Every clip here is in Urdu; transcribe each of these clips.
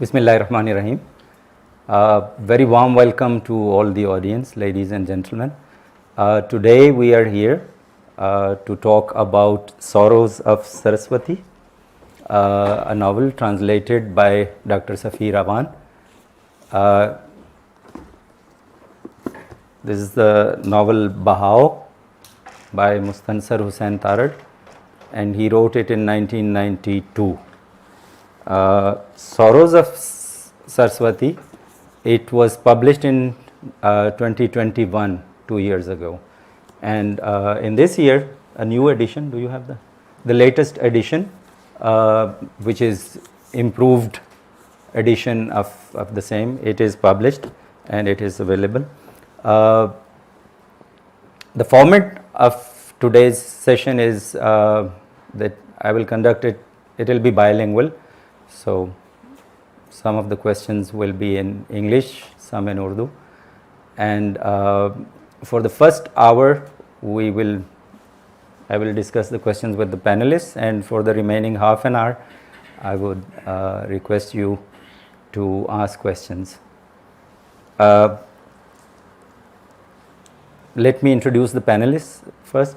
Bismillahirrahmanirrahim. Very warm welcome to all the audience, ladies and gentlemen. Today we are here to talk about Sorrows of Saraswati, a novel translated by Dr. Safir Awan. This is the novel Bahao by Mustansar Hussain Tarar, and he wrote it in 1992. Sorrows of Saraswati, it was published in 2021, 2 years ago. And in this year, a new edition, do you have the latest edition, which is improved edition of the same. It is published and it is available. The format of today's session is that I will conduct it, it will be bilingual. So some of the questions will be in English, some in Urdu. And for the first hour, I will discuss the questions with the panelists, and for the remaining half an hour, I would request you to ask questions. Let me introduce the panelists first.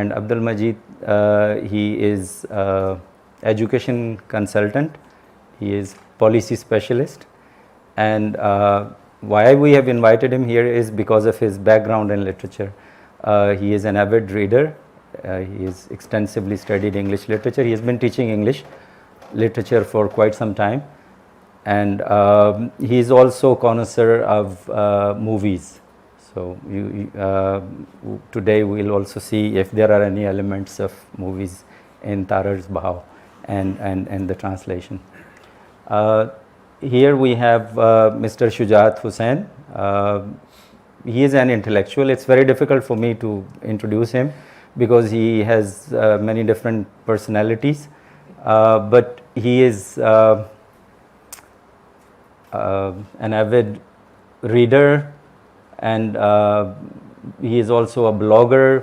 and Abdul Majid, he is education consultant, he is policy specialist, and why we have invited him here is because of his background in literature. He is an avid reader, he has extensively studied English literature, he has been teaching English literature for quite some time, and he is also connoisseur of movies. So today we will also see if there are any elements of movies in Tarar's Bahao and the translation. Here we have Mr. Shujat Hussain. He is an intellectual. It's very difficult for me to introduce him because he has many different personalities, but he is an avid reader, and he is also a blogger,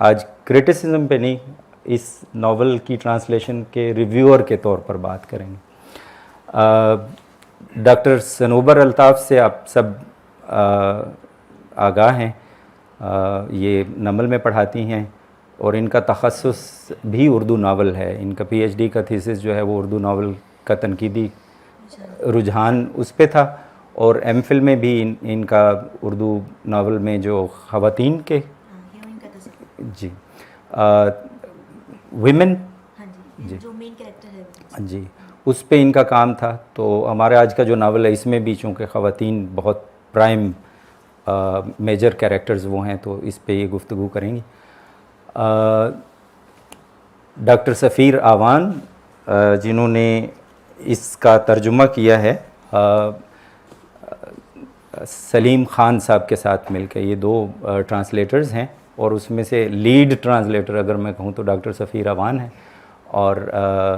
آج کرٹیسزم پہ نہیں, اس ناول کی ٹرانسلیشن کے ریویور کے طور پر بات کریں گے. ڈاکٹر صنوبر الطاف سے آپ سب آگاہ ہیں, یہ نمل میں پڑھاتی ہیں اور ان کا تخصص بھی اردو ناول ہے. ان کا پی ایچ ڈی کا تھیسس جو ہے وہ اردو ناول کا تنقیدی رجحان اس پہ تھا, اور ایم فل میں بھی ان کا اردو ناول میں جو خواتین کے جی ویمن جی جو مین کریکٹر ہے جی اس پہ ان کا کام تھا. تو ہمارا آج کا جو ناول ہے اس میں بھی چونکہ خواتین بہت پرائم میجر کیریکٹرز وہ ہیں, تو اس پہ یہ گفتگو کریں گی. ڈاکٹر سفیر آوان جنہوں نے اس کا ترجمہ کیا ہے سلیم خان صاحب کے ساتھ مل کے, یہ دو ٹرانسلیٹرز ہیں, اور اس میں سے لیڈ ٹرانسلیٹر اگر میں کہوں تو ڈاکٹر سفیر آوان ہیں, اور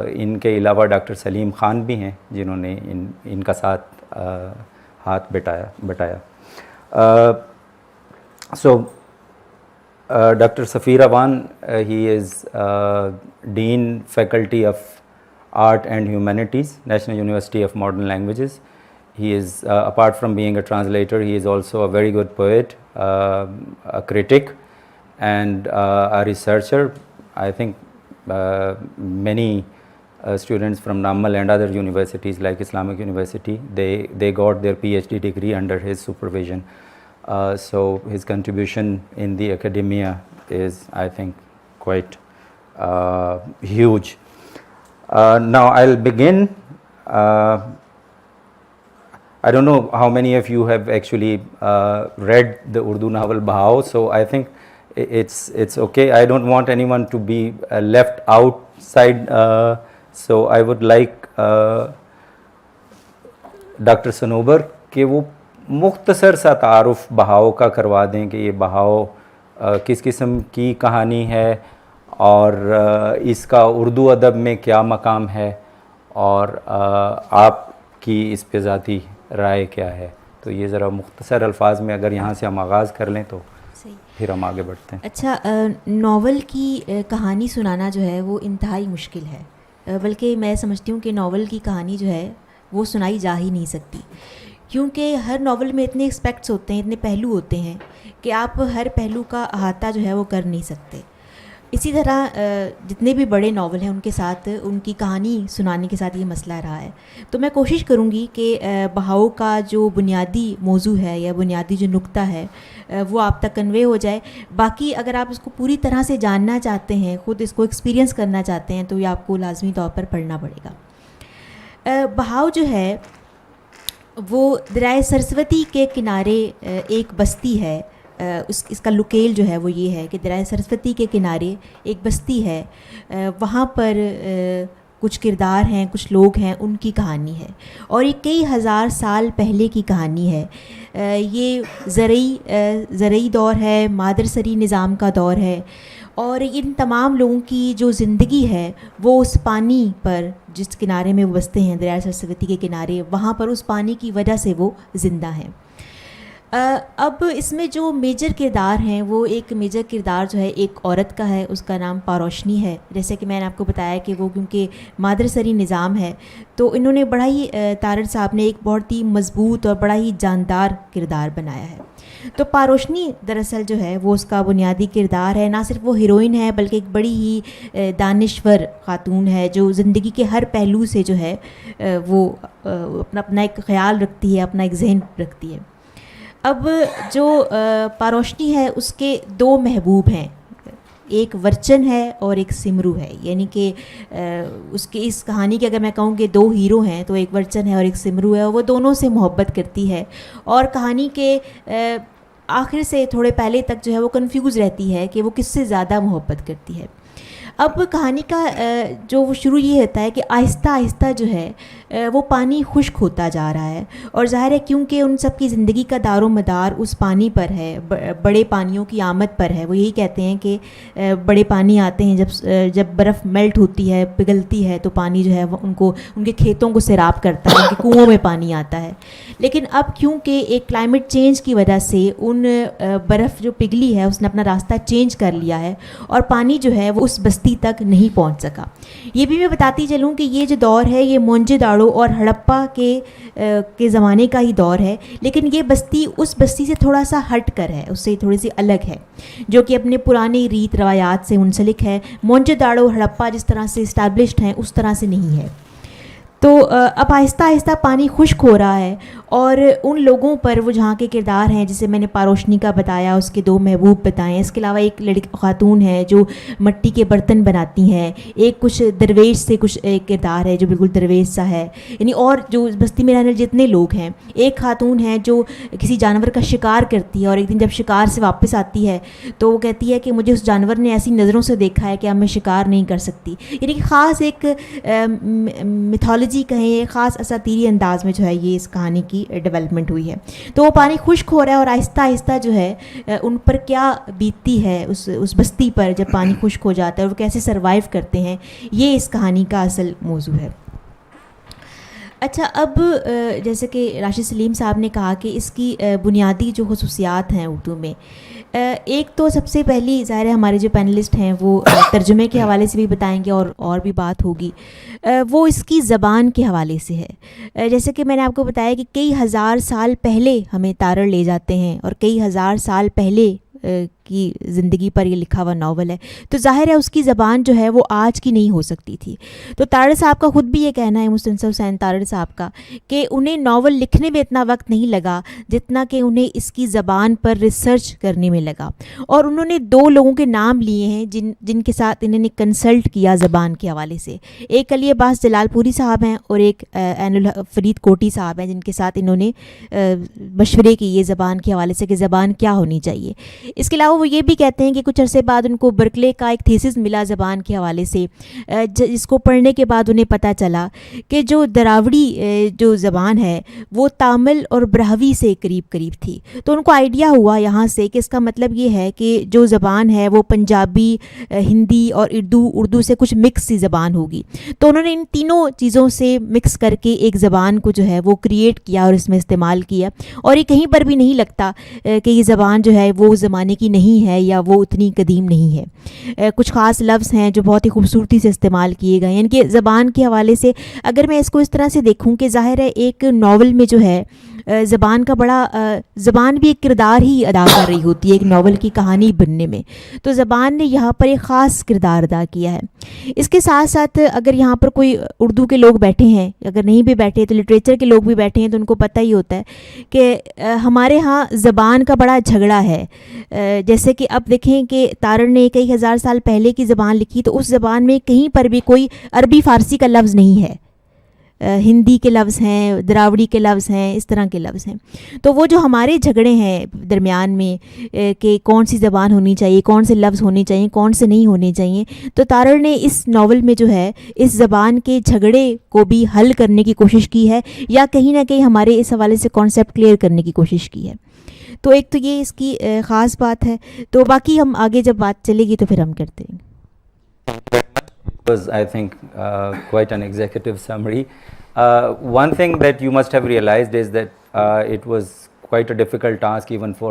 ان کے علاوہ ڈاکٹر سلیم خان بھی ہیں جنہوں نے ان کا ساتھ ہاتھ بٹایا. So doctor Safeer Awan he is dean faculty of art and humanities, national university of modern languages. He is, apart from being a translator, he is also a very good poet, a critic, and a researcher. I think many students from Nammal and other universities like Islamic University, they got their PhD degree under his supervision. So his contribution in the academia is, I think, quite huge. Now I'll begin. I don't know how many of you have actually read the Urdu novel Bahao, so I think it's okay. I don't want anyone to be left outside, so I would like Dr. Sanobar کہ وہ مختصر سا تعارف بہاؤ کا کروا دیں کہ یہ بہاؤ کس قسم کی کہانی ہے اور اس کا اردو ادب میں کیا مقام ہے, اور آپ کی اس پہ ذاتی رائے کیا ہے. تو یہ ذرا مختصر الفاظ میں اگر یہاں سے ہم آغاز کر لیں تو پھر ہم آگے بڑھتے ہیں. اچھا, ناول کی کہانی سنانا جو ہے وہ انتہائی مشکل ہے, بلکہ میں سمجھتی ہوں کہ ناول کی کہانی جو ہے وہ سنائی جا ہی نہیں سکتی, کیونکہ ہر ناول میں اتنے اسپیکٹس ہوتے ہیں, اتنے پہلو ہوتے ہیں کہ آپ ہر پہلو کا احاطہ جو ہے وہ کر نہیں سکتے. اسی طرح جتنے بھی بڑے ناول ہیں ان کے ساتھ ان کی کہانی سنانے کے ساتھ یہ مسئلہ رہا ہے. تو میں کوشش کروں گی کہ بہاؤ کا جو بنیادی موضوع ہے یا بنیادی جو نقطہ ہے وہ آپ تک کنوے ہو جائے. باقی اگر آپ اس کو پوری طرح سے جاننا چاہتے ہیں, خود اس کو ایکسپیرینس کرنا چاہتے ہیں, تو یہ آپ کو لازمی طور پر پڑھنا پڑے گا. بہاؤ جو ہے وہ دریائے سرسوتی کے کنارے ایک بستی ہے. اس کا لوکیل جو ہے وہ یہ ہے کہ دریائے سرسوتی کے کنارے ایک بستی ہے, وہاں پر کچھ کردار ہیں, کچھ لوگ ہیں, ان کی کہانی ہے, اور یہ کئی ہزار سال پہلے کی کہانی ہے. یہ زرعی دور ہے, مادرسری نظام کا دور ہے, اور ان تمام لوگوں کی جو زندگی ہے وہ اس پانی پر جس کنارے میں وہ بستے ہیں, دریائے سرسوتی کے کنارے, وہاں پر اس پانی کی وجہ سے وہ زندہ ہیں. اب اس میں جو میجر کردار ہیں وہ ایک میجر کردار جو ہے ایک عورت کا ہے, اس کا نام پاروشنی ہے. جیسے کہ میں نے آپ کو بتایا کہ وہ کیونکہ مادرسری نظام ہے تو انہوں نے بڑا ہی تارڑ صاحب نے ایک بہت ہی مضبوط اور بڑا ہی جاندار کردار بنایا ہے. تو پاروشنی دراصل جو ہے وہ اس کا بنیادی کردار ہے. نہ صرف وہ ہیروئن ہے بلکہ ایک بڑی ہی دانشور خاتون ہے جو زندگی کے ہر پہلو سے جو ہے وہ اپنا ایک خیال رکھتی ہے, اپنا ایک ذہن رکھتی ہے. اب جو پاروشنی ہے اس کے دو محبوب ہیں, ایک ورچن ہے اور ایک سمرو ہے. یعنی کہ اس کہانی کے اگر میں کہوں کہ دو ہیرو ہیں تو ایک ورچن ہے اور ایک سمرو ہے, اور وہ دونوں سے محبت کرتی ہے, اور کہانی کے آخر سے تھوڑے پہلے تک جو ہے وہ کنفیوز رہتی ہے کہ وہ کس سے زیادہ محبت کرتی ہے. اب کہانی کا جو وہ شروع یہ ہوتا ہے کہ آہستہ آہستہ جو ہے وہ پانی خشک ہوتا جا رہا ہے، اور ظاہر ہے کیونکہ ان سب کی زندگی کا دار و مدار اس پانی پر ہے، بڑے پانیوں کی آمد پر ہے. وہ یہی کہتے ہیں کہ بڑے پانی آتے ہیں جب برف میلٹ ہوتی ہے، پگھلتی ہے، تو پانی جو ہے وہ ان کے کھیتوں کو سیراب کرتا ہے، ان کے کنوؤں میں پانی آتا ہے. لیکن اب کیونکہ ایک کلائمیٹ چینج کی وجہ سے ان برف جو پگھلی ہے اس نے اپنا راستہ چینج کر لیا ہے، اور پانی جو ہے وہ اس بستی تک نہیں پہنچ سکا. یہ بھی میں بتاتی چلوں کہ یہ جو دور ہے یہ مونجے داڑو اور ہڑپا کے زمانے کا ہی دور ہے، لیکن یہ بستی اس بستی سے تھوڑا سا ہٹ کر ہے، اس سے تھوڑی سی الگ ہے، جو کہ اپنے پرانی ریت روایات سے منسلک ہے. مونجے داڑو ہڑپا جس طرح سے اسٹیبلشڈ ہیں اس طرح سے نہیں ہے. تو اب آہستہ آہستہ پانی خشک ہو رہا ہے، اور ان لوگوں پر وہ جہاں کے کردار ہیں، جسے میں نے پاروشنی کا بتایا، اس کے 2 محبوب بتائے، اس کے علاوہ ایک خاتون ہے جو مٹی کے برتن بناتی ہیں، ایک کچھ درویش سے کچھ ایک کردار ہے جو بالکل درویش سا ہے، یعنی اور جو بستی میں رہنے جتنے لوگ ہیں. ایک خاتون ہے جو کسی جانور کا شکار کرتی ہے، اور ایک دن جب شکار سے واپس آتی ہے تو وہ کہتی ہے کہ مجھے اس جانور نے ایسی نظروں سے دیکھا ہے کہ اب میں شکار نہیں کر سکتی. یعنی کہ خاص ایک میتھولوجی کہیں، خاص اساطیری انداز میں جو ہے یہ اس کہانی کی ڈیولپمنٹ ہوئی ہے. تو وہ پانی خشک ہو رہا ہے، اور آہستہ آہستہ جو ہے ان پر کیا بیتتی ہے اس بستی پر جب پانی خشک ہو جاتا ہے، اور وہ کیسے سروائیو کرتے ہیں، یہ اس کہانی کا اصل موضوع ہے. اچھا، اب جیسے کہ راشد سلیم صاحب نے کہا کہ اس کی بنیادی جو خصوصیات ہیں اردو میں، ایک تو سب سے پہلی ظاہر ہے ہمارے جو پینلسٹ ہیں وہ ترجمے کے حوالے سے بھی بتائیں گے اور بھی بات ہوگی، وہ اس کی زبان کے حوالے سے ہے. جیسے کہ میں نے آپ کو بتایا کہ کئی ہزار سال پہلے ہمیں تارڑ لے جاتے ہیں، اور کئی ہزار سال پہلے کی زندگی پر یہ لکھا ہوا ناول ہے، تو ظاہر ہے اس کی زبان جو ہے وہ آج کی نہیں ہو سکتی تھی. تو تارڑ صاحب کا خود بھی یہ کہنا ہے، مستنصر حسین تارڑ صاحب کا، کہ انہیں ناول لکھنے میں اتنا وقت نہیں لگا جتنا کہ انہیں اس کی زبان پر ریسرچ کرنے میں لگا. اور انہوں نے 2 لوگوں کے نام لیے ہیں جن کے ساتھ انہوں نے کنسلٹ کیا زبان کے حوالے سے. ایک علی عباس جلال پوری صاحب ہیں، اور ایک عین فرید کوٹی صاحب ہیں، جن کے ساتھ انہوں نے مشورے کیے زبان کے حوالے سے کہ زبان کیا ہونی چاہیے. اس کے علاوہ وہ یہ بھی کہتے ہیں کہ کچھ عرصے بعد ان کو برکلے کا ایک تھیسس ملا زبان کے حوالے سے، جس کو پڑھنے کے بعد انہیں پتہ چلا کہ جو دراوڑی جو زبان ہے وہ تامل اور براہوی سے قریب تھی. تو ان کو آئیڈیا ہوا یہاں سے کہ اس کا مطلب یہ ہے کہ جو زبان ہے وہ پنجابی، ہندی اور اردو سے کچھ مکس سی زبان ہوگی. تو انہوں نے ان تینوں چیزوں سے مکس کر کے ایک زبان کو جو ہے وہ کریٹ کیا اور اس میں استعمال کیا. اور یہ کہیں پر بھی نہیں لگتا کہ یہ زبان جو ہے وہ زمانے کی نہیں ہے یا وہ اتنی قدیم نہیں ہے. کچھ خاص لفظ ہیں جو بہت ہی خوبصورتی سے استعمال کیے گئے ہیں. یعنی کہ زبان کے حوالے سے اگر میں اس کو اس طرح سے دیکھوں کہ ظاہر ہے ایک ناول میں جو ہے زبان کا زبان بھی ایک کردار ہی ادا کر رہی ہوتی ہے ایک ناول کی کہانی بننے میں. تو زبان نے یہاں پر ایک خاص کردار ادا کیا ہے. اس کے ساتھ ساتھ اگر یہاں پر کوئی اردو کے لوگ بیٹھے ہیں، اگر نہیں بھی بیٹھے تو لٹریچر کے لوگ بھی بیٹھے ہیں، تو ان کو پتہ ہی ہوتا ہے کہ ہمارے ہاں زبان کا بڑا جھگڑا ہے. جیسے کہ اب دیکھیں کہ تارڑ نے کئی ہزار سال پہلے کی زبان لکھی، تو اس زبان میں کہیں پر بھی کوئی عربی فارسی کا لفظ نہیں ہے. ہندی کے لفظ ہیں، دراوڑی کے لفظ ہیں، اس طرح کے لفظ ہیں. تو وہ جو ہمارے جھگڑے ہیں درمیان میں کہ کون سی زبان ہونی چاہیے، کون سے لفظ ہونے چاہیے، کون سے نہیں ہونے چاہیے، تو تارڑ نے اس ناول میں جو ہے اس زبان کے جھگڑے کو بھی حل کرنے کی کوشش کی ہے، یا کہیں نہ کہیں ہمارے اس حوالے سے کانسیپٹ کلیئر کرنے کی کوشش کی ہے. تو ایک تو یہ اس کی خاص بات ہے. تو باقی ہم آگے جب بات چلے گی تو پھر ہم کرتے ہیں. It was, I think, quite an executive summary. One thing that you must have realized is that it was quite a difficult task even for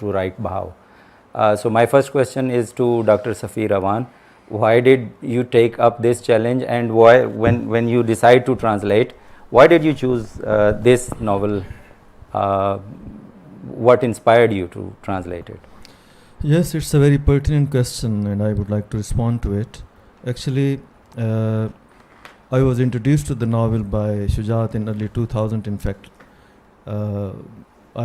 to write Bhav. So my first question is to Dr. Safir Awan. Why did you take up this challenge, and why, when you decide to translate, why did you choose this novel? What inspired you to translate it? Yes, it's a very pertinent question, and I would like to respond to it. Actually, I was introduced to the novel by Shujaat in early 2000. In fact, I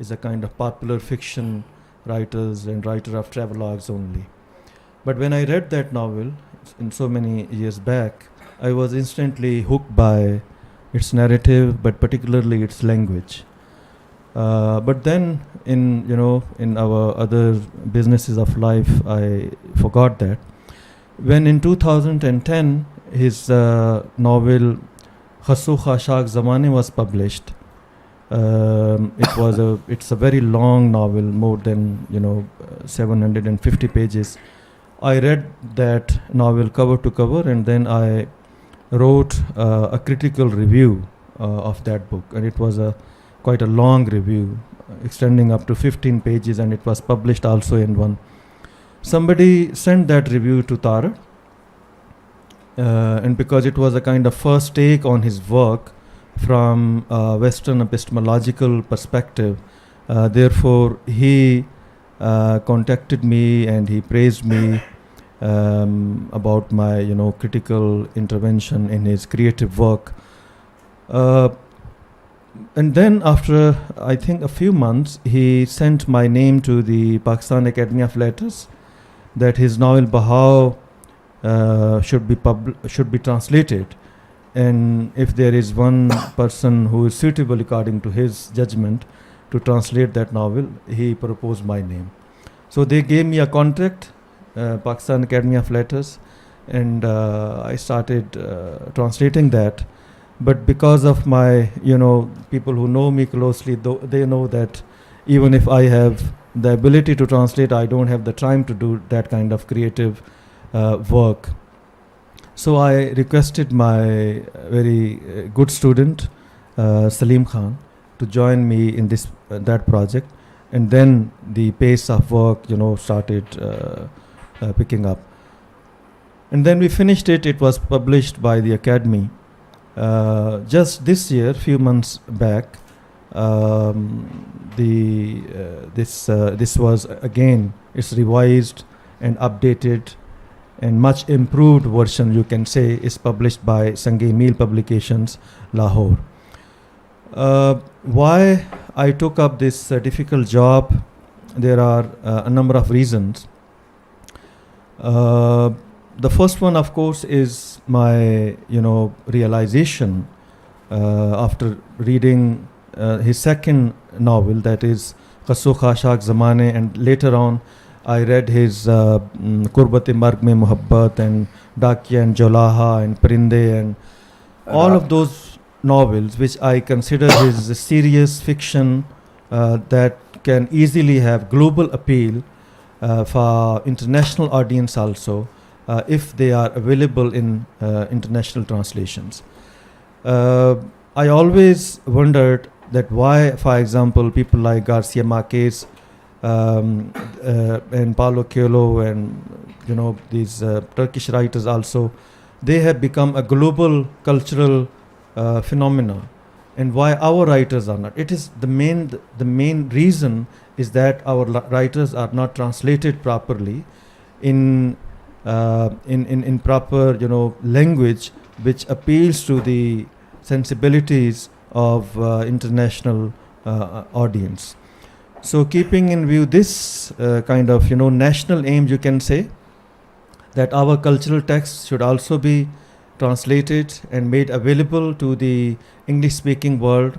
is a kind of popular fiction writer of travelogues only. But when I read that novel in so many years back, I was instantly hooked by its narrative, but particularly its language. But then in our other businesses of life, I forgot that. When in 2010 his novel Khasso Khashak Zamane was published, it's a very long novel, more than 750 pages. I read that novel cover to cover, and then I wrote a critical review of that book, and it was quite a long review, extending up to 15 pages, and it was published also in one. Somebody sent that review to Tara, and because it was a kind of first take on his work from a Western epistemological perspective, therefore he contacted me and he praised me about my critical intervention in his creative work. And then after I think a few months, he sent my name to the Pakistan Academy of Letters that his novel Bahau should be translated, and if there is one person who is suitable according to his judgment to translate that novel, he proposed my name. So they gave me a contract, Pakistan Academy of Letters, and I started translating that. But because of my, people who know me closely, they know that even if I have the ability to translate, I don't have the time to do that kind of creative work. So I requested my very good student, Salim Khan, to join me in that project, and then the pace of work, started picking up. And then we finished it. It was published by the Academy. Just this year, few months back, this was again, it's revised and updated, and much improved version, you can say, is published by Sange Meel Publications, Lahore. Why I took up this difficult job? There are a number of reasons. The first one, of course, is my realization after reading his second novel, that is Khasso Khashak Zamane, and later on I read his Qurbat-e-Marg Mein Muhabbat and Dakiya and Jolaha and Parinde and all of those novels, which I consider his serious fiction that can easily have global appeal for international audience also, if they are available in international translations. I always wondered that why, for example, people like Garcia Marquez and Paulo Coelho and these Turkish writers also, they have become a global cultural phenomena, and why our writers are not. It is the main reason is that our writers are not translated properly in proper language which appeals to the sensibilities of international audience. So keeping in view this kind of national aim, you can say that our cultural texts should also be translated and made available to the English speaking world,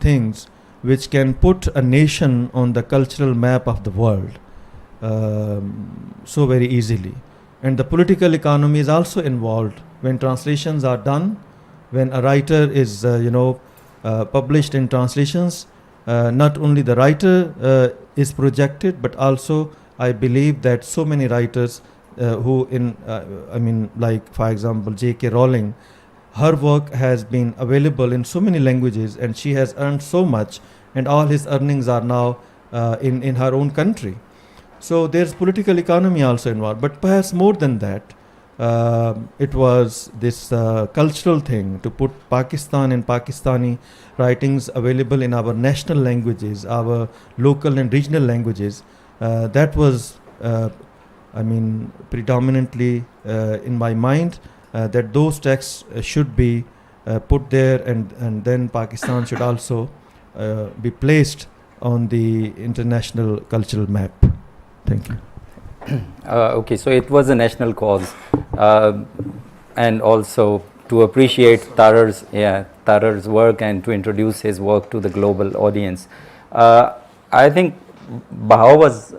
things which can put a nation on the cultural map of the world so very easily. And the political economy is also involved when translations are done. When a writer is published in translations, not only the writer is projected, but also I believe that so many writers who like for example J.K. Rowling, her work has been available in so many languages and she has earned so much, and all his earnings are now in her own country. So there's political economy also involved, but perhaps more than that, it was this cultural thing to put Pakistan and Pakistani writings available in our national languages, our local and regional languages. That was predominantly in my mind, that those texts should be put there, and then Pakistan should also be placed on the international cultural map. Thank you. Okay, so it was a national cause, and also to appreciate Tarar's work and to introduce his work to the global audience. I think Bahao was,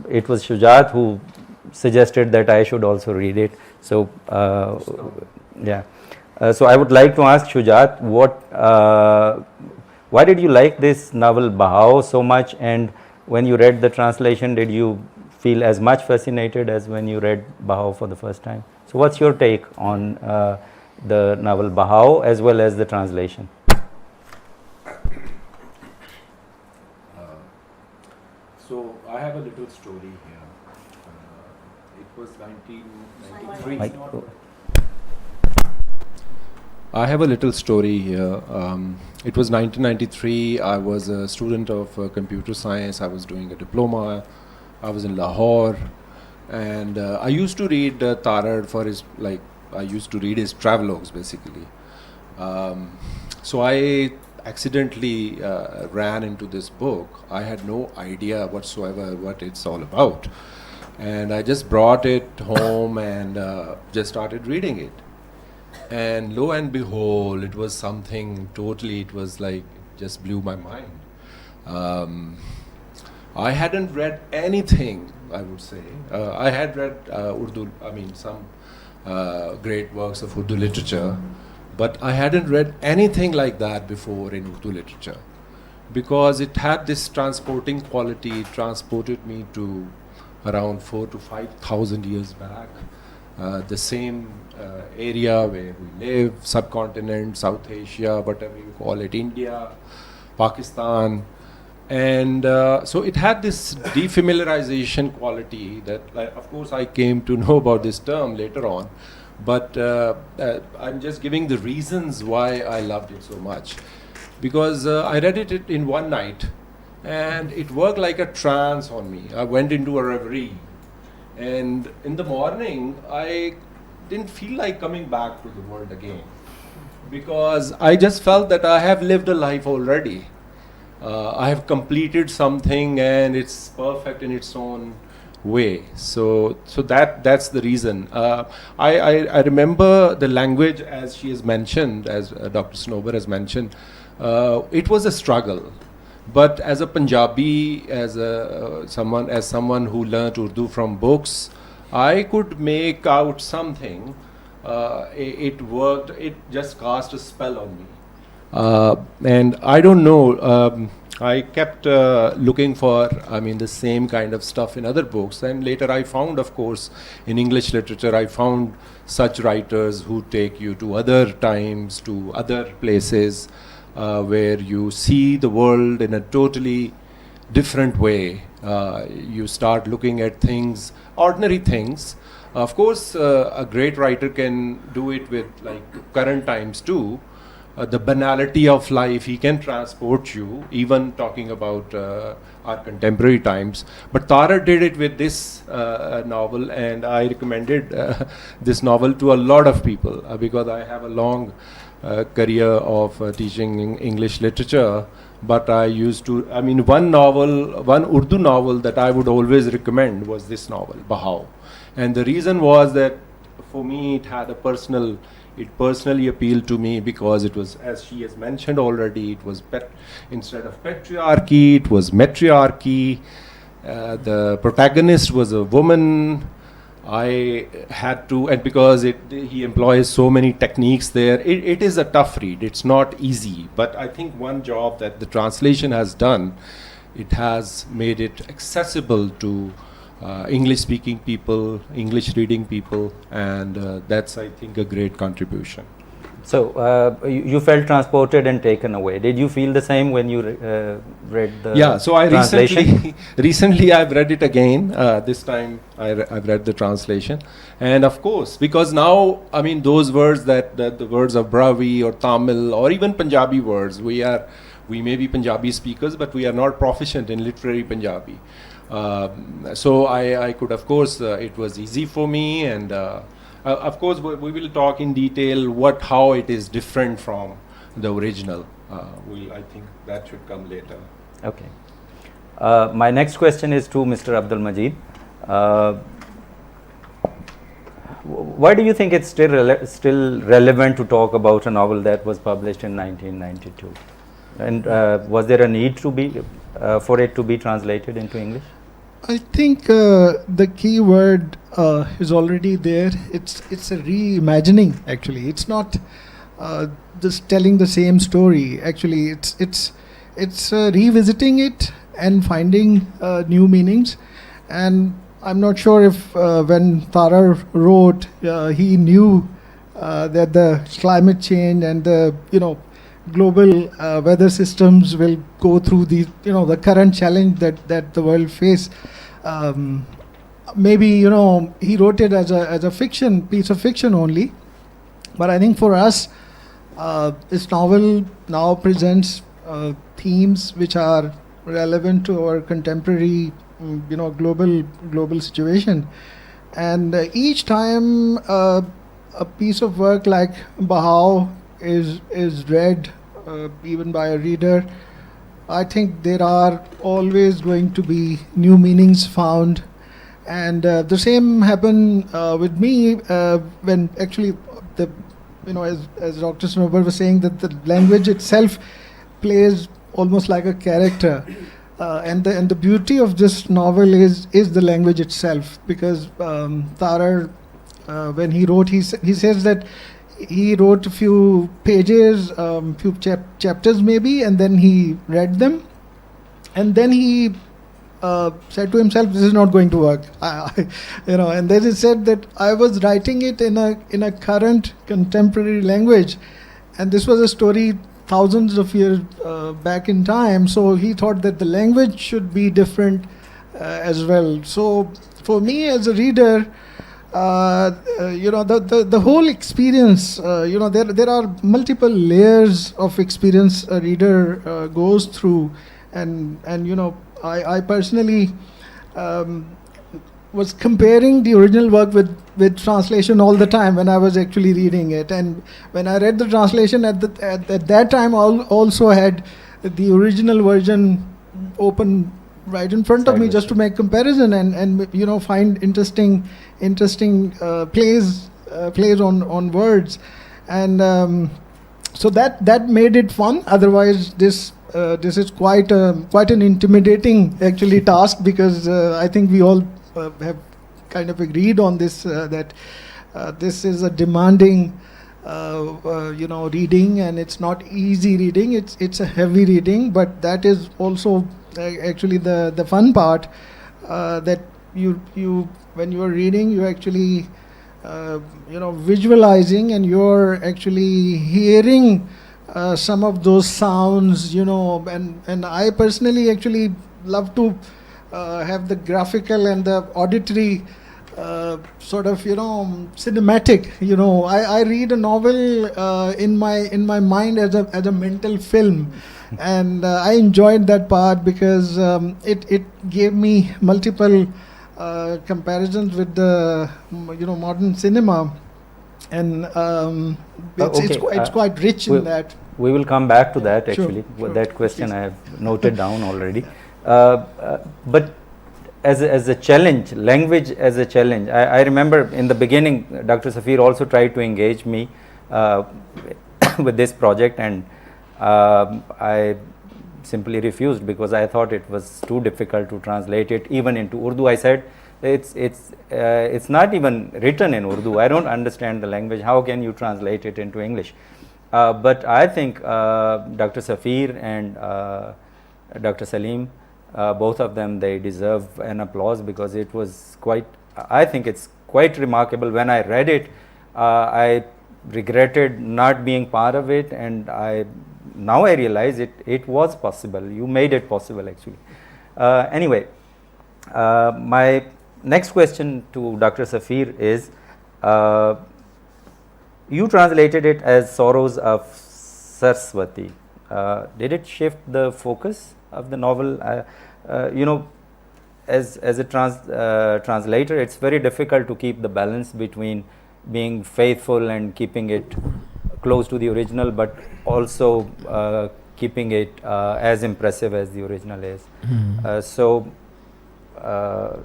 it was Shujat who suggested that I should also read it. So, so I would like to ask Shujat, why did you like this novel Bahao so much, and when you read the translation, did you feel as much fascinated as when you read Bahao for the first time? So what's your take on the novel Bahao as well as the translation? So I have a little story here. It was 1993. I have a little story here. It was 1993. I was a student of computer science. I was doing a diploma. I was in Lahore, and I used to read Tarar for his, like, I used to read his travelogues basically. So I accidentally ran into this book. I had no idea whatsoever what it's all about, and I just brought it home and just started reading it. And lo and behold, it was something totally, it was like, just blew my mind. I hadn't read anything, I would say. I had read Urdu, some great works of Urdu literature, but I hadn't read anything like that before in Urdu literature, because it had this transporting quality. It transported me to around 4,000 to 5,000 years back, the same area where we live, subcontinent, South Asia, whatever you call it, India, Pakistan. And so it had this defamiliarization quality that, of course, I came to know about this term later on, but I'm just giving the reasons why I loved it so much. Because I read it in one night, and it worked like a trance on me. I went into a reverie, and in the morning, I didn't feel like coming back to the world again, because I just felt that I have lived a life already. I have completed something, and it's perfect in its own way. So that's the reason. I remember the language, as she has mentioned, as Dr. Snober has mentioned. It was a struggle, but as a Punjabi, as someone who learned Urdu from books, I could make out something. It worked. It just cast a spell on me. And I don't know, I kept looking for, the same kind of stuff in other books. And later I found, of course, in English literature, I found such writers who take you to other times, to other places, where you see the world in a totally different way. You start looking at things, ordinary things. Of course, a great writer can do it with, like, current times too. The banality of life, he can transport you, even talking about our contemporary times. But Tarar did it with this novel, and I recommended this novel to a lot of people, because I have a long career of teaching English literature. But I used to, one Urdu novel that I would always recommend was this novel, Bahao. And the reason was that for me it personally appealed to me, because it was, as she has mentioned already, it was instead of patriarchy, it was matriarchy. The protagonist was a woman. I had to, and because he employs so many techniques there, it is a tough read. It's not easy, but I think one job that the translation has done, it has made it accessible to English-speaking people, English-reading people, and that's, I think, a great contribution. So you felt transported and taken away. Did you feel the same when you read the so I translation? recently I've read it again. This time I've read the translation, and of course, because now, those words that the words of Brahui or Tamil or even Punjabi words, we may be Punjabi speakers, but we are not proficient in literary Punjabi. So I could, of course, it was easy for me, and of course we will talk in detail how it is different from the original. I think that should come later. Okay. My next question is to Mr. Abdul Majid. Why do you think it's still relevant to talk about a novel that was published in 1992? And was there a need to be for it to be translated into English? I think the key word is already there. It's a reimagining. Actually, it's not just telling the same story. Actually, it's revisiting it and finding new meanings. And I'm not sure if when Tharer wrote, he knew that the climate change and the global weather systems will go through the current challenge that the world face. Maybe he wrote it as a fiction piece of fiction only, but I think for us, this novel now presents themes which are relevant to our contemporary global situation. And each time a piece of work like Bahau is read even by a reader, I think there are always going to be new meanings found. And the same happened with me when actually as Dr. Snowbird was saying, that the language itself plays almost like a character. And the beauty of this novel is the language itself, because Tharer, when he wrote, he says that he wrote a few pages, few chapters maybe, and then he read them, and then he said to himself, "This is not going to work." And then he said that I was writing it in a current contemporary language, and this was a story thousands of years back in time. So he thought that the language should be different as well. So for me as a reader, the whole experience, there are multiple layers of experience a reader goes through, and I personally was comparing the original work with translation all the time when I was actually reading it. And when I read the translation at that time, I also had the original version open right in front of me just to make comparison and find interesting plays on words. And so that made it fun. Otherwise, this is quite an intimidating actually task, because I think we all have kind of agreed on this, that this is a demanding reading, and it's not easy reading. It's a heavy reading, but that is also actually the fun part, that you when you are reading, you actually visualizing, and you're actually hearing some of those sounds, and I personally actually love to have the graphical and the auditory sort of cinematic. I read a novel in my mind as a mental film, and I enjoyed that part, because it gave me multiple comparisons with the modern cinema, and it's quite rich in that. We will come back to that actually. Sure. That question I have noted down already. But as a challenge, language as a challenge, I remember in the beginning, Dr. Safir also tried to engage me with this project, and I simply refused, because I thought it was too difficult to translate it even into Urdu. I said, it's not even written in Urdu. I don't understand the language. How can you translate it into English? But I think Dr. Safir and Dr. Salim, both of them, they deserve an applause, because it was I think it's quite remarkable. When I read it, I regretted not being part of it, and now I realize it was possible. You made it possible actually. Anyway, my next question to Dr. Safir is, you translated it as Sorrows of Saraswati. Did it shift the focus of the novel? As a translator, it's very difficult to keep the balance between being faithful and keeping it close to the original, but also keeping it as impressive as the original is.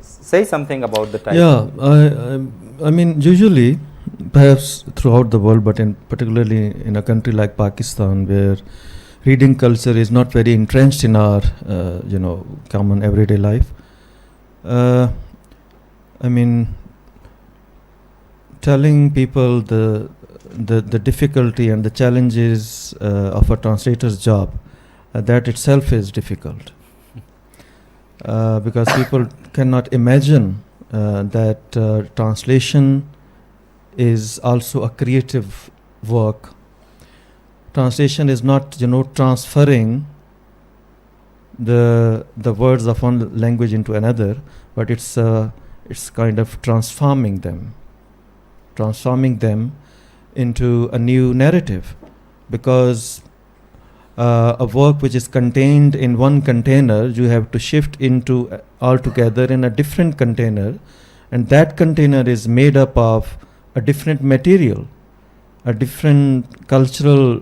Say something about the title. Yeah, I mean, usually, perhaps throughout the world, but particularly in a country like Pakistan, where reading culture is not very entrenched in our, common everyday life. I mean, telling people the difficulty and the challenges of a translator's job, that itself is difficult. Because people cannot imagine that translation is also a creative work. Translation is not, transferring the words of one language into another, but it's kind of transforming them into a new narrative, because a work which is contained in one container, you have to shift into altogether in a different container, and that container is made up of a different material, a different cultural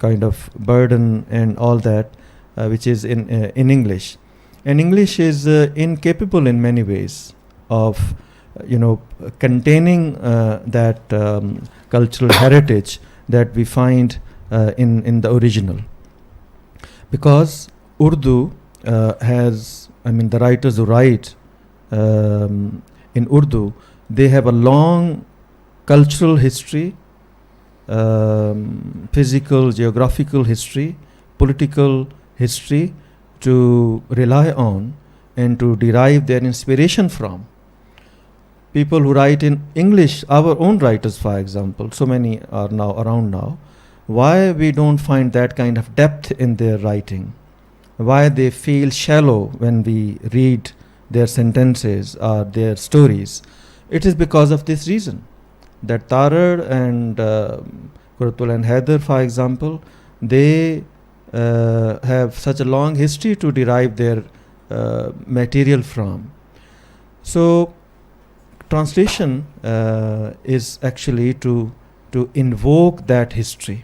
kind of burden and all that, which is in English. And English is incapable in many ways of containing that cultural heritage that we find in the original. Because Urdu has, the writers who write in Urdu, they have a long cultural history, physical, geographical history, political history to rely on and to derive their inspiration from. People who write in English, our own writers, for example, so many are now around now, why we don't find that kind of depth in their writing? Why they feel shallow when we read their sentences or their stories? It is because of this reason, that Tarar and Quratul and Haider, for example, they have such a long history to derive their material from. So translation is actually to invoke that history,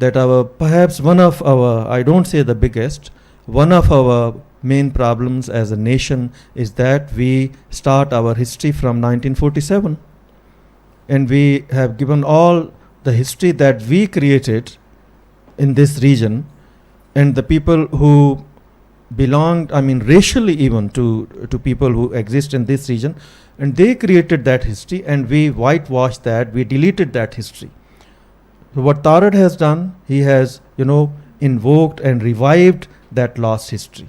that perhaps one of our, I don't say the biggest, one of our main problems as a nation is that we start our history from 1947, and we have given all the history that we created in this region, and the people who belonged, racially even to people who exist in this region, and they created that history, and we whitewashed that, we deleted that history. So what Tarar has done, he has, invoked and revived that lost history.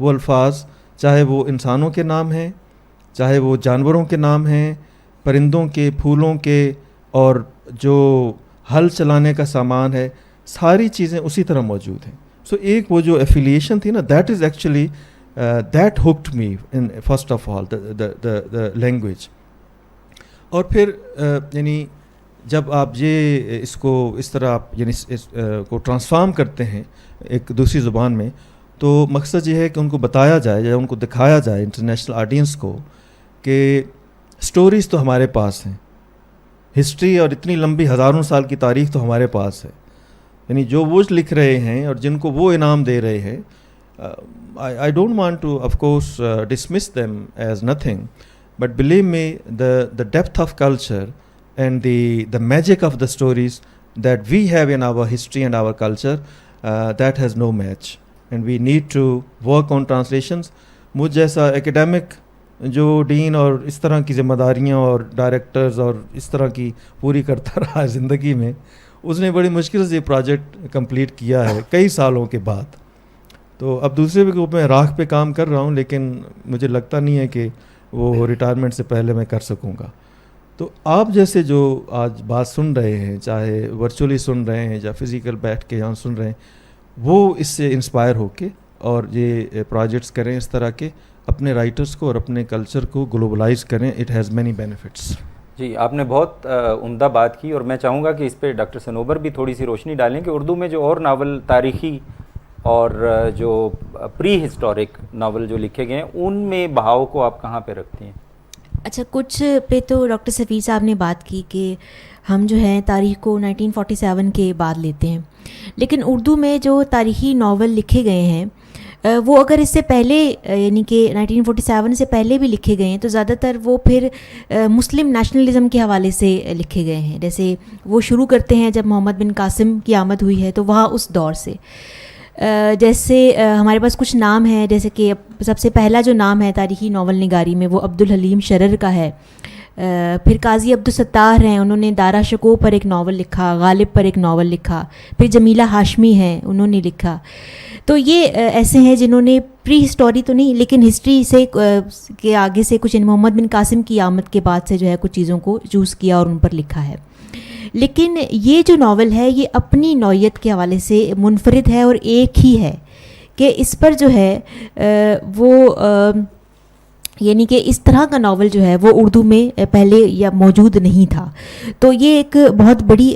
وہ الفاظ چاہے وہ انسانوں کے نام ہیں, چاہے وہ جانوروں کے نام ہیں, پرندوں کے, پھولوں کے, اور جو ہل چلانے کا سامان ہے, ساری چیزیں اسی طرح موجود ہیں. سو ایک وہ جو ایفیلیشن تھی نا, that is actually that ہکڈ me in first of all the language. اور پھر یعنی جب آپ یہ اس کو اس طرح آپ یعنی اس کو ٹرانسفارم کرتے ہیں ایک دوسری زبان میں, تو مقصد یہ ہے کہ ان کو بتایا جائے یا ان کو دکھایا جائے انٹرنیشنل آڈینس کو کہ سٹوریز تو ہمارے پاس ہیں, ہسٹری اور اتنی لمبی ہزاروں سال کی تاریخ تو ہمارے پاس ہے. یعنی جو وہ لکھ رہے ہیں اور جن کو وہ انعام دے رہے ہیں, I don't want to of course dismiss them as nothing, but believe me, the depth of culture and the magic of the stories that we have in our history and our culture, that has no match, and we need to work on translations. مجھ جیسا ایکیڈیمک جو ڈین اور اس طرح کی ذمہ داریاں اور ڈائریکٹرز اور اس طرح کی پوری کرتا رہا زندگی میں, اس نے بڑی مشکل سے یہ پروجیکٹ کمپلیٹ کیا ہے کئی سالوں کے بعد. تو اب دوسرے گروپ میں راکھ پہ کام کر رہا ہوں, لیکن مجھے لگتا نہیں ہے کہ وہ ریٹائرمنٹ سے پہلے میں کر سکوں گا. تو آپ جیسے جو آج بات سن رہے ہیں, چاہے ورچولی سن رہے ہیں یا فزیکل بیٹھ کے یہاں سن رہے ہیں, وہ اس سے انسپائر ہو کے اور یہ پروجیکٹس کریں اس طرح کے, اپنے رائٹرز کو اور اپنے کلچر کو گلوبلائز کریں. It has many benefits. جی, آپ نے بہت عمدہ بات کی, اور میں چاہوں گا کہ اس پہ ڈاکٹر صنوبر بھی تھوڑی سی روشنی ڈالیں کہ اردو میں جو اور ناول تاریخی اور جو پری ہسٹورک ناول جو لکھے گئے ہیں, ان میں بہاؤ کو آپ کہاں پہ رکھتے ہیں؟ اچھا, کچھ پہ تو ڈاکٹر سفیر صاحب نے بات کی کہ ہم جو ہیں تاریخ کو 1947 کے بعد لیتے ہیں, لیکن اردو میں جو تاریخی ناول لکھے گئے ہیں وہ اگر اس سے پہلے یعنی کہ 1947 سے پہلے بھی لکھے گئے ہیں تو زیادہ تر وہ پھر مسلم نیشنلزم کے حوالے سے لکھے گئے ہیں. جیسے وہ شروع کرتے ہیں جب محمد بن قاسم کی آمد ہوئی ہے, تو وہاں اس دور سے جیسے ہمارے پاس کچھ نام ہیں, جیسے کہ سب سے پہلا جو نام ہے تاریخی ناول نگاری میں وہ عبدالحلیم شرر کا ہے. پھر قاضی عبدالستار ہیں, انہوں نے دارا شکوہ پر ایک ناول لکھا, غالب پر ایک ناول لکھا. پھر جمیلہ ہاشمی ہیں, انہوں نے لکھا. تو یہ ایسے ہیں جنہوں نے پری ہسٹوری تو نہیں لیکن ہسٹری سے کے آگے سے کچھ محمد بن قاسم کی آمد کے بعد سے جو ہے کچھ چیزوں کو چوز کیا اور ان پر لکھا ہے. لیکن یہ جو ناول ہے یہ اپنی نوعیت کے حوالے سے منفرد ہے اور ایک ہی ہے کہ اس پر جو ہے وہ یعنی کہ اس طرح کا ناول جو ہے وہ اردو میں پہلے یا موجود نہیں تھا. تو یہ ایک بہت بڑی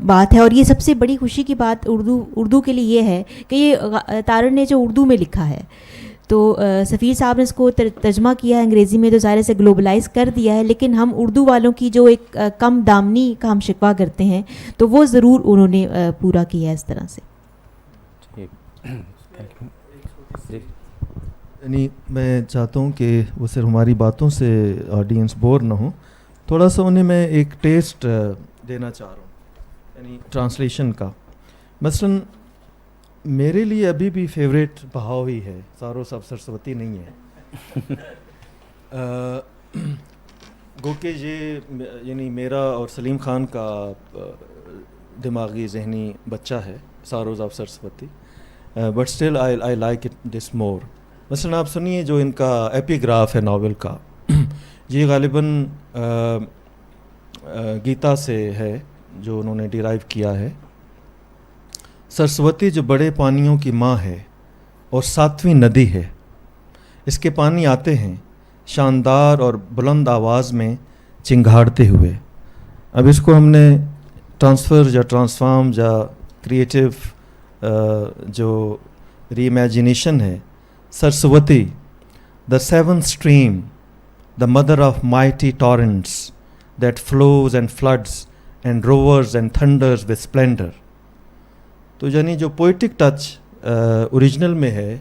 بات ہے, اور یہ سب سے بڑی خوشی کی بات اردو کے لیے یہ ہے کہ یہ تارڑ نے جو اردو میں لکھا ہے, تو سفیر صاحب نے اس کو ترجمہ کیا ہے انگریزی میں, تو ظاہر سے گلوبلائز کر دیا ہے, لیکن ہم اردو والوں کی جو ایک کم دامنی کا ہم شکوہ کرتے ہیں تو وہ ضرور انہوں نے پورا کیا ہے اس طرح سے. یعنی میں چاہتا ہوں کہ وہ صرف ہماری باتوں سے آڈینس بور نہ ہو, تھوڑا سا انہیں میں ایک ٹیسٹ دینا چاہ رہا ہوں یعنی ٹرانسلیشن کا. مثلاً میرے لیے ابھی بھی فیوریٹ بہاؤ ہی ہے, سارو صاحب سرسوتی نہیں ہے. گو کہ یہ یعنی میرا اور سلیم خان کا دماغی ذہنی بچہ ہے سارو صاحب Saraswati, but still I like it this more. مثلاً آپ سنیے جو ان کا ایپیگراف ہے ناول کا, یہ غالباً گیتا سے ہے جو انہوں نے ڈیرائیو کیا ہے. سرسوتی جو بڑے پانیوں کی ماں ہے اور 7ویں ندی ہے, اس کے پانی آتے ہیں شاندار اور بلند آواز میں چنگھاڑتے ہوئے. اب اس کو ہم نے ٹرانسفر یا ٹرانسفارم یا کریٹیو جو ری امیجنیشن ہے, Saraswati the seventh stream, the mother of mighty torrents that flows and floods and roars and thunders with splendor. تو یعنی جو پوئٹک ٹچ اوریجنل میں ہے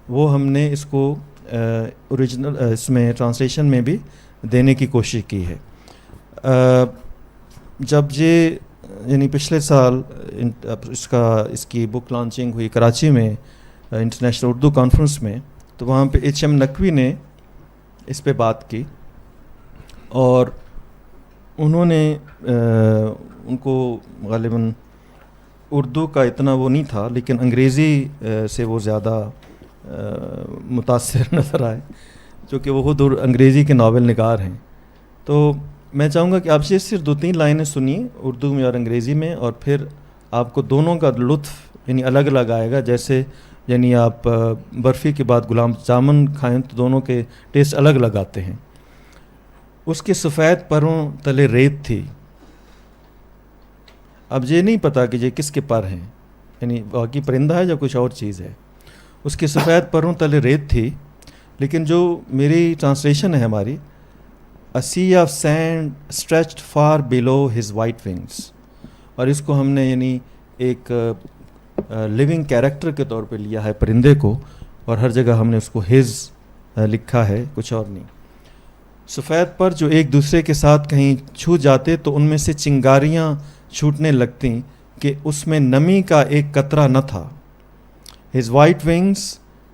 وہ ہم نے اس کو اوریجنل اس میں ٹرانسلیشن میں بھی دینے کی کوشش کی ہے. جب یہ یعنی پچھلے سال اس کی بک لانچنگ ہوئی کراچی میں انٹرنیشنل اردو کانفرنس میں, تو وہاں پہ ایچ ایم نقوی نے اس پہ بات کی, اور انہوں نے ان کو غالباً اردو کا اتنا وہ نہیں تھا, لیکن انگریزی سے وہ زیادہ متاثر نظر آئے، چونکہ وہ خود انگریزی کے ناول نگار ہیں. تو میں چاہوں گا کہ آپ سے صرف 2-3 لائنیں سنیے اردو میں اور انگریزی میں، اور پھر آپ کو دونوں کا لطف یعنی الگ الگ آئے گا. جیسے یعنی آپ برفی کے بعد گلاب جامن کھائیں تو دونوں کے ٹیسٹ الگ الگ آتے ہیں. اس کے سفید پروں تلے ریت تھی. اب یہ نہیں پتا کہ یہ کس کے پر ہیں، یعنی باقی پرندہ ہے یا کچھ اور چیز ہے. اس کے سفید پروں تلے ریت تھی، لیکن جو میری ٹرانسلیشن ہے ہماری، A sea of sand stretched far below his white wings. اور اس کو ہم نے یعنی ایک لیونگ کیریکٹر کے طور پہ لیا ہے پرندے کو، اور ہر جگہ ہم نے اس کو ہز لکھا ہے، کچھ اور نہیں. سفید پر جو ایک دوسرے کے ساتھ کہیں چھو جاتے تو ان میں سے چنگاریاں چھوٹنے لگتیں کہ اس میں نمی کا ایک قطرہ نہ تھا. His white wings,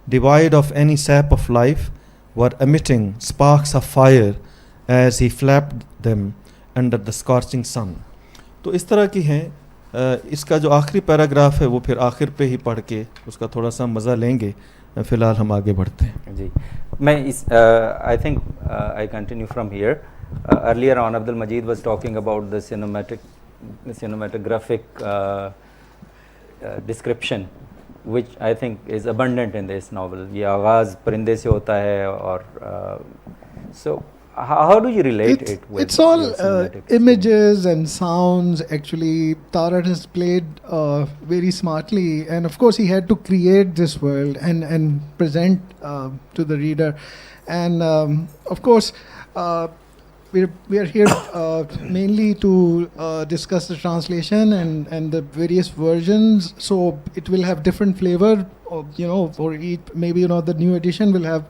devoid of any sap of life, were emitting sparks of fire as he flapped them under the scorching sun. تو اس طرح کی ہیں. اس کا جو آخری پیراگراف ہے وہ پھر آخر پہ ہی پڑھ کے اس کا تھوڑا سا مزہ لیں گے. فی الحال ہم آگے بڑھتے ہیں. جی میں اس I think I continue from here. Earlier on Abdul Majeed was talking about the cinematographic description which I think is abundant in this novel. یہ آغاز پرندے سے ہوتا ہے اور so how do you relate it with it's all your cinematic images and sounds. Actually Taran has played very smartly, and of course he had to create this world and present to the reader, and of course we are here mainly to discuss the translation and the various versions, so it will have different flavor, for each. Maybe the new edition will have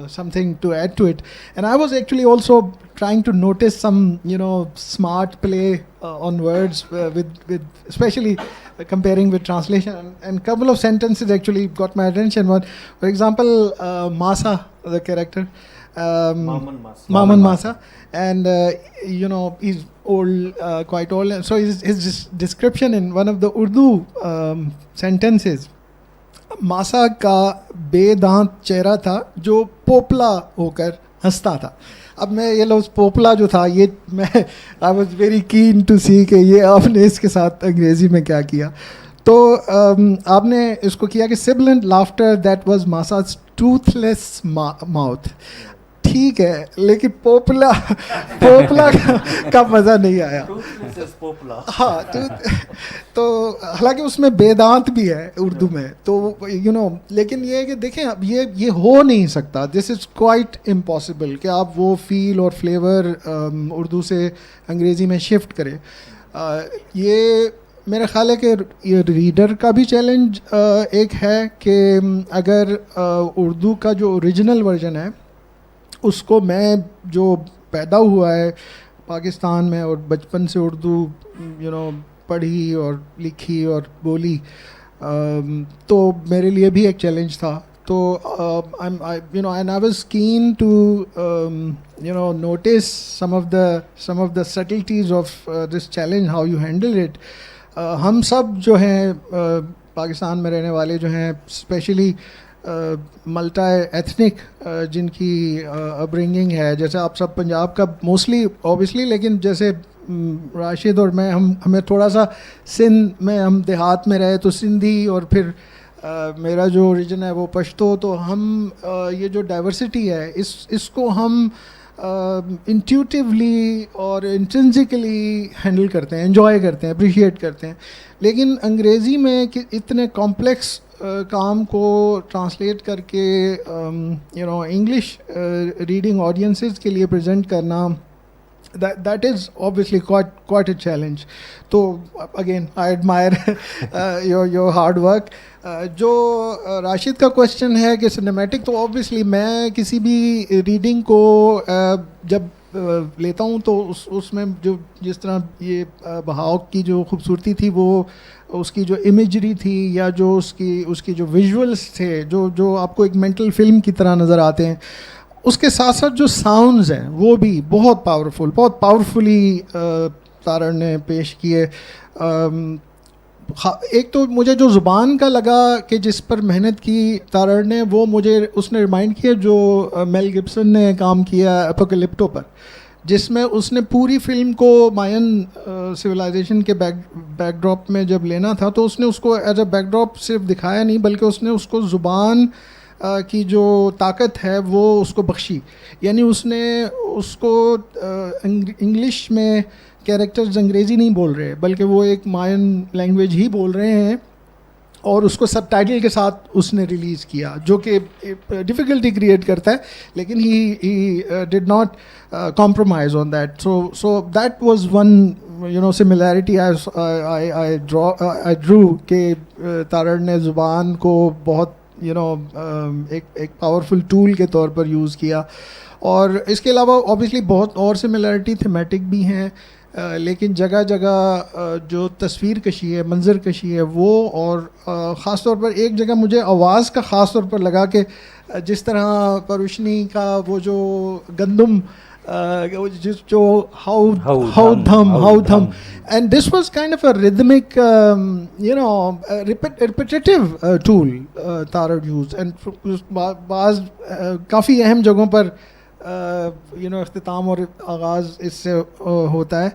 something to add to it. And I was actually also trying to notice some smart play on words with especially comparing with translation, and couple of sentences actually got my attention. One, for example, Masa, the character, Maman Masa, and he's old, quite old, and so his description in one of the Urdu sentences, ماسا کا بے دانت چہرہ تھا جو پوپلا ہو کر ہنستا تھا. اب میں یہ لفظ پوپلا جو تھا یہ میں I was very keen to see کہ یہ آپ نے اس کے ساتھ انگریزی میں کیا کیا. تو آپ نے اس کو کیا کہ sibilant laughter that was masa's toothless mouth. ٹھیک ہے، لیکن پوپلا کا مزہ نہیں آیا. ہاں، تو حالانکہ اس میں بے دانت بھی ہے اردو میں، تو لیکن یہ ہے کہ دیکھیں اب یہ ہو نہیں سکتا. دس از کوائٹ امپاسبل کہ آپ وہ فیل اور فلیور اردو سے انگریزی میں شفٹ کریں. یہ میرا خیال ہے کہ یہ ریڈر کا بھی چیلنج ایک ہے کہ اگر اردو کا جو اوریجنل ورژن ہے اس کو میں جو پیدا ہوا ہے پاکستان میں اور بچپن سے اردو پڑھی اور لکھی اور بولی، تو میرے لیے بھی ایک چیلنج تھا. تو and I was keen to notice some of the subtleties of this challenge, how you handle it. ہم سب جو ہیں پاکستان میں رہنے والے جو ہیں، اسپیشلی ملٹا ایتھنک جن کی اپبرنگنگ ہے، جیسے آپ سب پنجاب کا موسٹلی اوبیسلی، لیکن جیسے راشد اور میں ہمیں تھوڑا سا سندھ میں، ہم دیہات میں رہے تو سندھی، اور پھر میرا جو اوریجن ہے وہ پشتو. تو ہم یہ جو ڈائیورسٹی ہے اس کو ہم انٹیوٹیولی اور انٹرنسکلی ہینڈل کرتے ہیں، انجوائے کرتے ہیں، اپریشیٹ کرتے ہیں. لیکن انگریزی میں اتنے کمپلیکس کام کو ٹرانسلیٹ کر کے انگلش ریڈنگ آڈینسز کے لیے پریزنٹ کرنا، that is obviously quite a challenge. تو again I admire your hard work. جو راشد کا کوشچن ہے کہ سنیمیٹک، تو obviously میں کسی بھی ریڈنگ کو جب لیتا ہوں تو اس میں جو جس طرح یہ بہاؤ کی جو خوبصورتی تھی، وہ اس کی جو امیجری تھی یا جو اس کی جو ویژولس تھے جو آپ کو ایک مینٹل فلم کی طرح نظر آتے ہیں، اس کے ساتھ ساتھ جو ساؤنڈز ہیں وہ بھی بہت پاورفلی تارن نے پیش کیے. ایک تو مجھے جو زبان کا لگا کہ جس پر محنت کی تارڑ نے، وہ مجھے اس نے ریمائنڈ کیا جو میل گبسن نے کام کیا اپوکلپٹو پر، جس میں اس نے پوری فلم کو مائن سویلائزیشن کے بیک ڈراپ میں جب لینا تھا تو اس نے اس کو ایز اے بیک ڈراپ صرف دکھایا نہیں، بلکہ اس نے اس کو زبان کی جو طاقت ہے وہ اس کو بخشی. یعنی اس نے اس کو انگلش میں کیریکٹرز انگریزی نہیں بول رہے بلکہ وہ ایک مائن لینگویج ہی بول رہے ہیں، اور اس کو سب ٹائٹل کے ساتھ اس نے ریلیز کیا، جو کہ ڈیفیکلٹی کریٹ کرتا ہے، لیکن he did not compromise on that. So that was one similarity I drew کہ تارڑ نے زبان کو بہت ایک پاورفل ٹول کے طور پر یوز کیا. اور اس کے علاوہ اوبیسلی بہت اور سملیرٹی تھیمیٹک بھی ہیں، لیکن جگہ جگہ جو تصویر کشی ہے، منظر کشی ہے وہ، اور خاص طور پر ایک جگہ مجھے آواز کا خاص طور پر لگا کہ جس طرح پروشنی کا وہ جو گندم جو ہاؤ دھم and this was kind of a rhythmic repetitive tool Tarar use, اینڈ بعض کافی اہم جگہوں پر اختتام اور آغاز اس سے ہوتا ہے.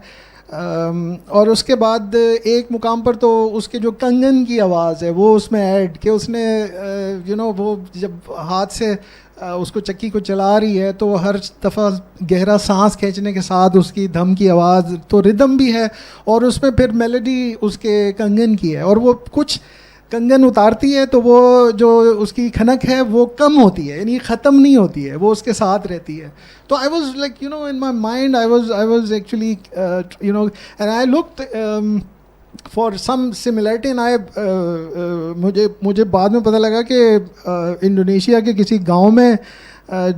اور اس کے بعد ایک مقام پر تو اس کے جو کنگن کی آواز ہے وہ اس میں ایڈ کہ اس نے وہ جب ہاتھ سے اس کو چکی کو چلا رہی ہے تو ہر دفعہ گہرا سانس کھینچنے کے ساتھ اس کی دھم کی آواز، تو ردم بھی ہے اور اس میں پھر میلوڈی اس کے کنگن کی ہے، اور وہ کچھ کنگن اتارتی ہے تو وہ جو اس کی کھنک ہے وہ کم ہوتی ہے، یعنی ختم نہیں ہوتی ہے، وہ اس کے ساتھ رہتی ہے. تو I was like in my mind I was actually and I looked for some similarity, and مجھے بعد میں پتہ لگا کہ انڈونیشیا کے کسی گاؤں میں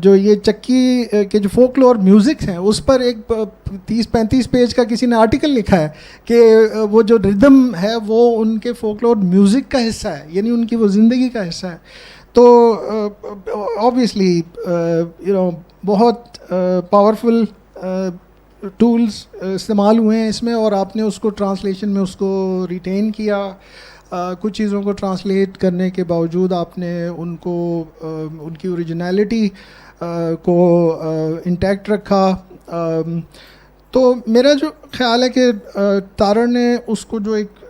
جو یہ چکی کے جو فوک لور میوزک ہیں اس پر ایک 30-35 پیج کا کسی نے آرٹیکل لکھا ہے کہ وہ جو ردم ہے وہ ان کے فوک لور میوزک کا حصہ ہے، یعنی ان کی وہ زندگی کا حصہ ہے. تو آبویسلی بہت پاورفل ٹولز استعمال ہوئے ہیں اس میں، اور آپ نے اس کو ٹرانسلیشن میں اس کو ریٹین کیا. کچھ چیزوں کو ٹرانسلیٹ کرنے کے باوجود آپ نے ان کو ان کی اوریجنلٹی کو انٹیکٹ رکھا. تو میرا جو خیال ہے کہ تارڑ نے اس کو جو ایک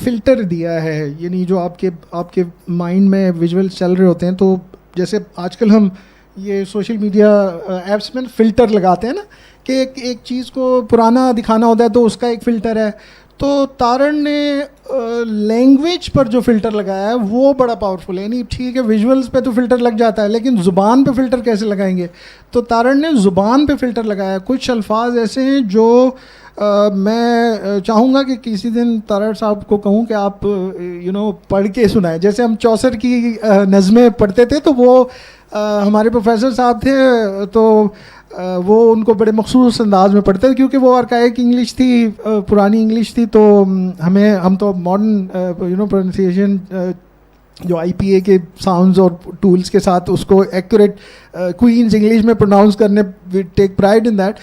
فلٹر دیا ہے، یعنی جو آپ کے مائنڈ میں ویژول چل رہے ہوتے ہیں، تو جیسے آج کل ہم یہ سوشل میڈیا ایپس میں فلٹر لگاتے ہیں نا کہ ایک چیز کو پرانا دکھانا ہوتا ہے تو اس کا ایک فلٹر ہے. تو تارڑ نے لینگویج پر جو فلٹر لگایا ہے وہ بڑا پاورفل ہے. یعنی ٹھیک ہے ویژولز پہ تو فلٹر لگ جاتا ہے، لیکن زبان پہ فلٹر کیسے لگائیں گے؟ تو تارڑ نے زبان پہ فلٹر لگایا. کچھ الفاظ ایسے ہیں جو میں چاہوں گا کہ کسی دن تارڑ صاحب کو کہوں کہ آپ پڑھ کے سنائیں. جیسے ہم چوسر کی نظمیں پڑھتے تھے تو وہ ہمارے پروفیسر صاحب تھے تو وہ ان کو بڑے مخصوص انداز میں پڑھتے تھے کیونکہ وہ آرکائک انگلش تھی، پرانی انگلش تھی. تو ہم تو ماڈرن پروننسیشن جو آئی پی اے کے ساؤنڈز اور ٹولز کے ساتھ اس کو ایکوریٹ کوئینز انگلش میں پروناؤنس کرنے وی ٹیک پرائڈ ان دیٹ.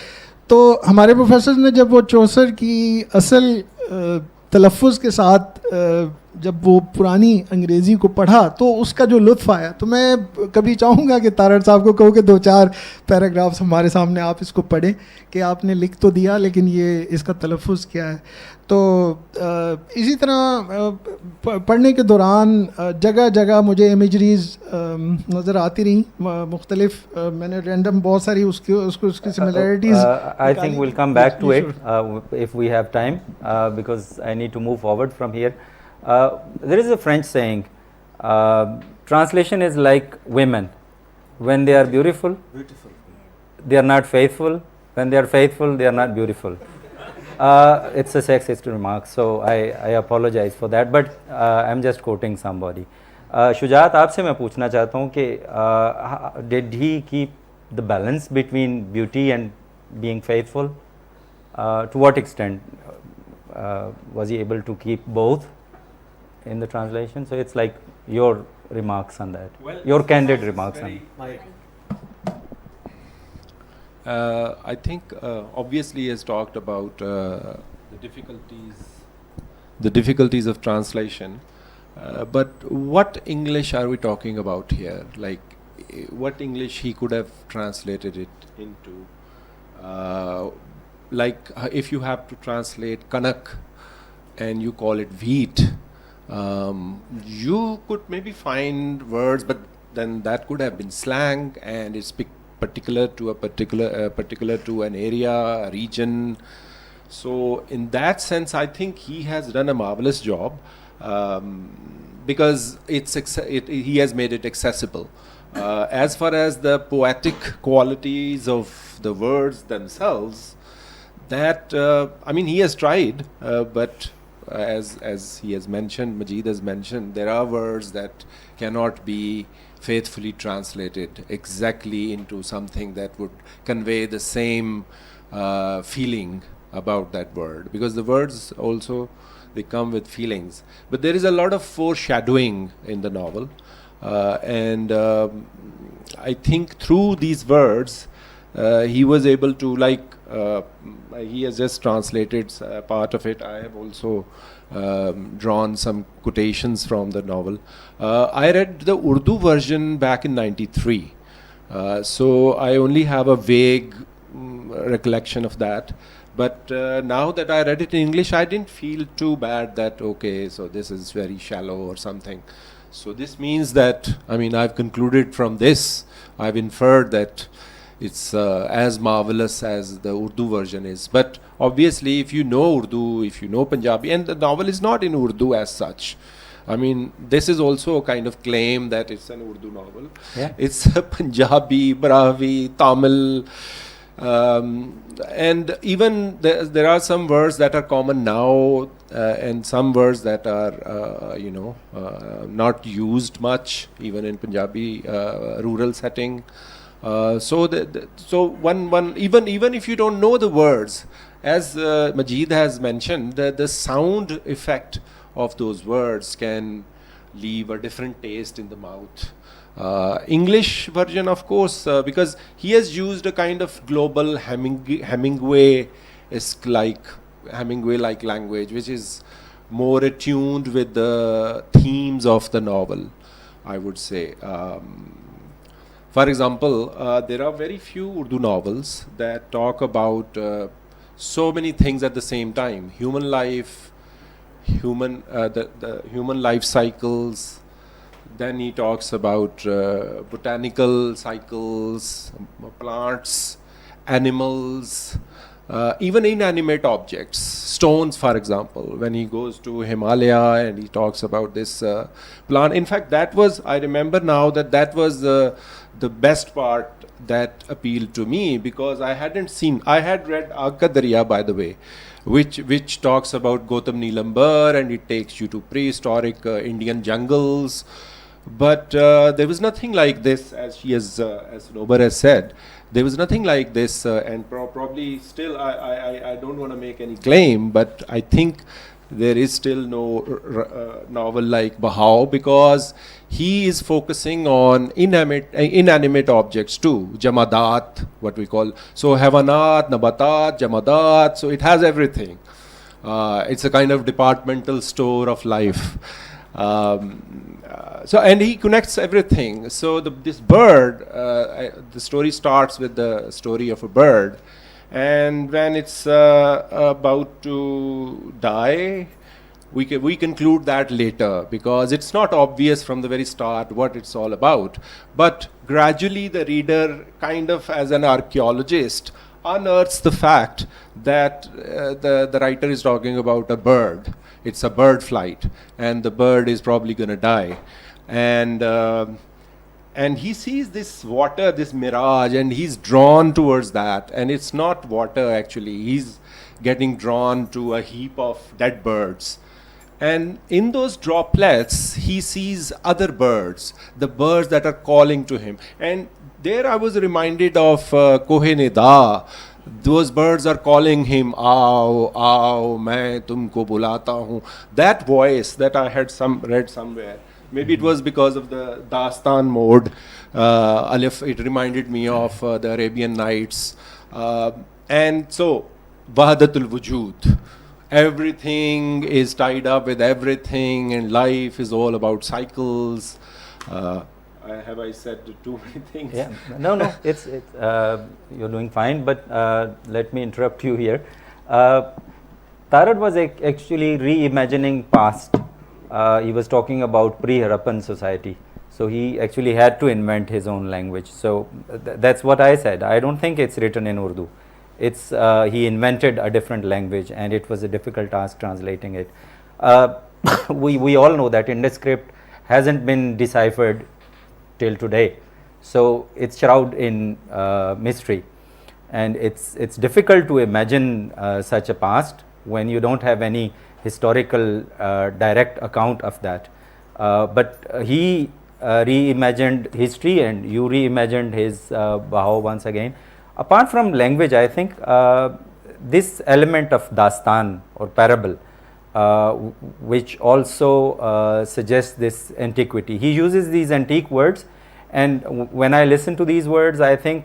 تو ہمارے پروفیسرز نے جب وہ چوسر کی اصل تلفظ کے ساتھ جب وہ پرانی انگریزی کو پڑھا تو اس کا جو لطف آیا، تو میں کبھی چاہوں گا کہ تارڑ صاحب کو کہوں کہ 2-4 پیراگرافس ہمارے سامنے آپ اس کو پڑھیں کہ آپ نے لکھ تو دیا لیکن یہ اس کا تلفظ کیا ہے. تو اسی طرح پڑھنے کے دوران جگہ جگہ مجھے امیجریز نظر آتی رہیں مختلف. میں نے رینڈم بہت ساری اس کی similarities. I think we'll come back to it if we have time because I need to move forward from here. There is a French saying, translation is like women. When they are beautiful, they are not faithful. When they are faithful, they are not beautiful. It's a sexist remark, so I apologize for that, but I'm just quoting somebody. Shujat, آپ سے میں پوچھنا چاہتا ہوں کہ did he keep the balance between beauty and being faithful? To what extent was he able to keep both in the translation? So it's like your remarks on that, your candid remarks on that. I think obviously he has talked about the difficulties the difficulties of translation. But what English are we talking about here? Like, what English he could have translated it into? If you have to translate kanak and you call it wheat, you could maybe find words, but then that could have been slang, and it's particular to an area, a region. So in that sense, I think he has done a marvelous job, because he has made it accessible. As far as the poetic qualities of the words themselves, that he has tried, but as he has mentioned, Majeed has mentioned, there are words that cannot be faithfully translated exactly into something that would convey the same feeling about that word, because the words also, they come with feelings. But there is a lot of foreshadowing in the novel, and I think through these words he was able to, he has just translated part of it. I have also drawn some quotations from the novel. I read the Urdu version back in '93, so I only have a vague recollection of that. But now that I read it in English, I didn't feel too bad that, okay, so this is very shallow or something. So this means that, I've concluded from this, I've inferred that it's as marvelous as the Urdu version is. But obviously, if you know Urdu, if you know Punjabi, and the novel is not in Urdu as such. This is also a kind of claim that it's an Urdu novel. Yeah. It's Punjabi, Brahvi, Tamil, and even there are some words that are common now, and some words that are not used much even in Punjabi rural setting. So even if you don't know the words, as Majeed has mentioned, the sound effect of those words can leave a different taste in the mouth. English version, of course, because he has used a kind of global Hemingway-like language, which is more attuned with the themes of the novel, I would say. For example, there are very few Urdu novels that talk about so many things at the same time: human life, the human life cycles. Then he talks about botanical cycles, plants, animals, even inanimate objects, stones, for example. When he goes to Himalaya and he talks about this plant. In fact, I remember now that was the best part that appealed to me, because I had read Agha Darya, by the way, which talks about Gautam Neelambar, and it takes you to prehistoric Indian jungles. But there was nothing like this, as Nobar has said. There was nothing like this, and probably still, I don't want to make any claim, but I think there is still no novel like Bahau, because he is focusing on inanimate objects too, jamadat, what we call. So havanat, nabatat, jamadat, so it has everything. It's a kind of departmental store of life. And he connects everything. So this bird, the story starts with the story of a bird, and when it's about to die, we conclude that later, because it's not obvious from the very start what it's all about. But gradually the reader, kind of as an archaeologist, unearths the fact that the writer is talking about a bird. It's a bird flight, and the bird is probably going to die. And he sees this water, this mirage, and he's drawn towards that. And it's not water, actually. He's getting drawn to a heap of dead birds. And in those droplets, he sees other birds, the birds that are calling to him. And there I was reminded of Kohe Nida. Those birds are calling him, "Aao, aao, main tumko bulata hu." That voice that I had read somewhere. Maybe it was because of the Dastan mode. Alif, it reminded me of the Arabian Nights. And so, Wahdatul Wujud. everything is tied up with everything, and life is all about cycles. Have I said too many things? Yeah, no, it's you're doing fine, but let me interrupt you here. Tarad was actually reimagining past. He was talking about pre-Harappan society, so he actually had to invent his own language. So that's what I said. I don't think it's written in Urdu. It's he invented a different language, and it was a difficult task translating it. We all know that Indus script hasn't been deciphered till today, so it's shrouded in mystery, and it's difficult to imagine such a past when you don't have any historical direct account of that. But he reimagined history, and you reimagined his Bahau once again. Apart from language, I think this element of dastan or parable, which also suggests this antiquity. He uses these antique words, and when I listen to these words, I think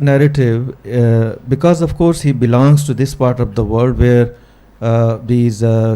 narrative, because of course he belongs to this part of the world where these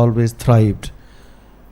always thrived.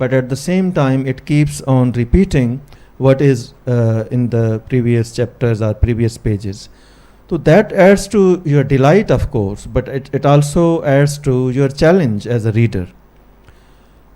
but at the same time it keeps on repeating what is in the previous chapters or previous pages. So that adds to your delight of course, but it also adds to your challenge as a reader.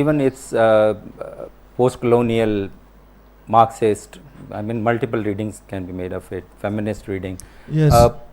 Even it's post-colonial, Marxist. I mean, multiple readings can be made of it. Feminist reading. Yes.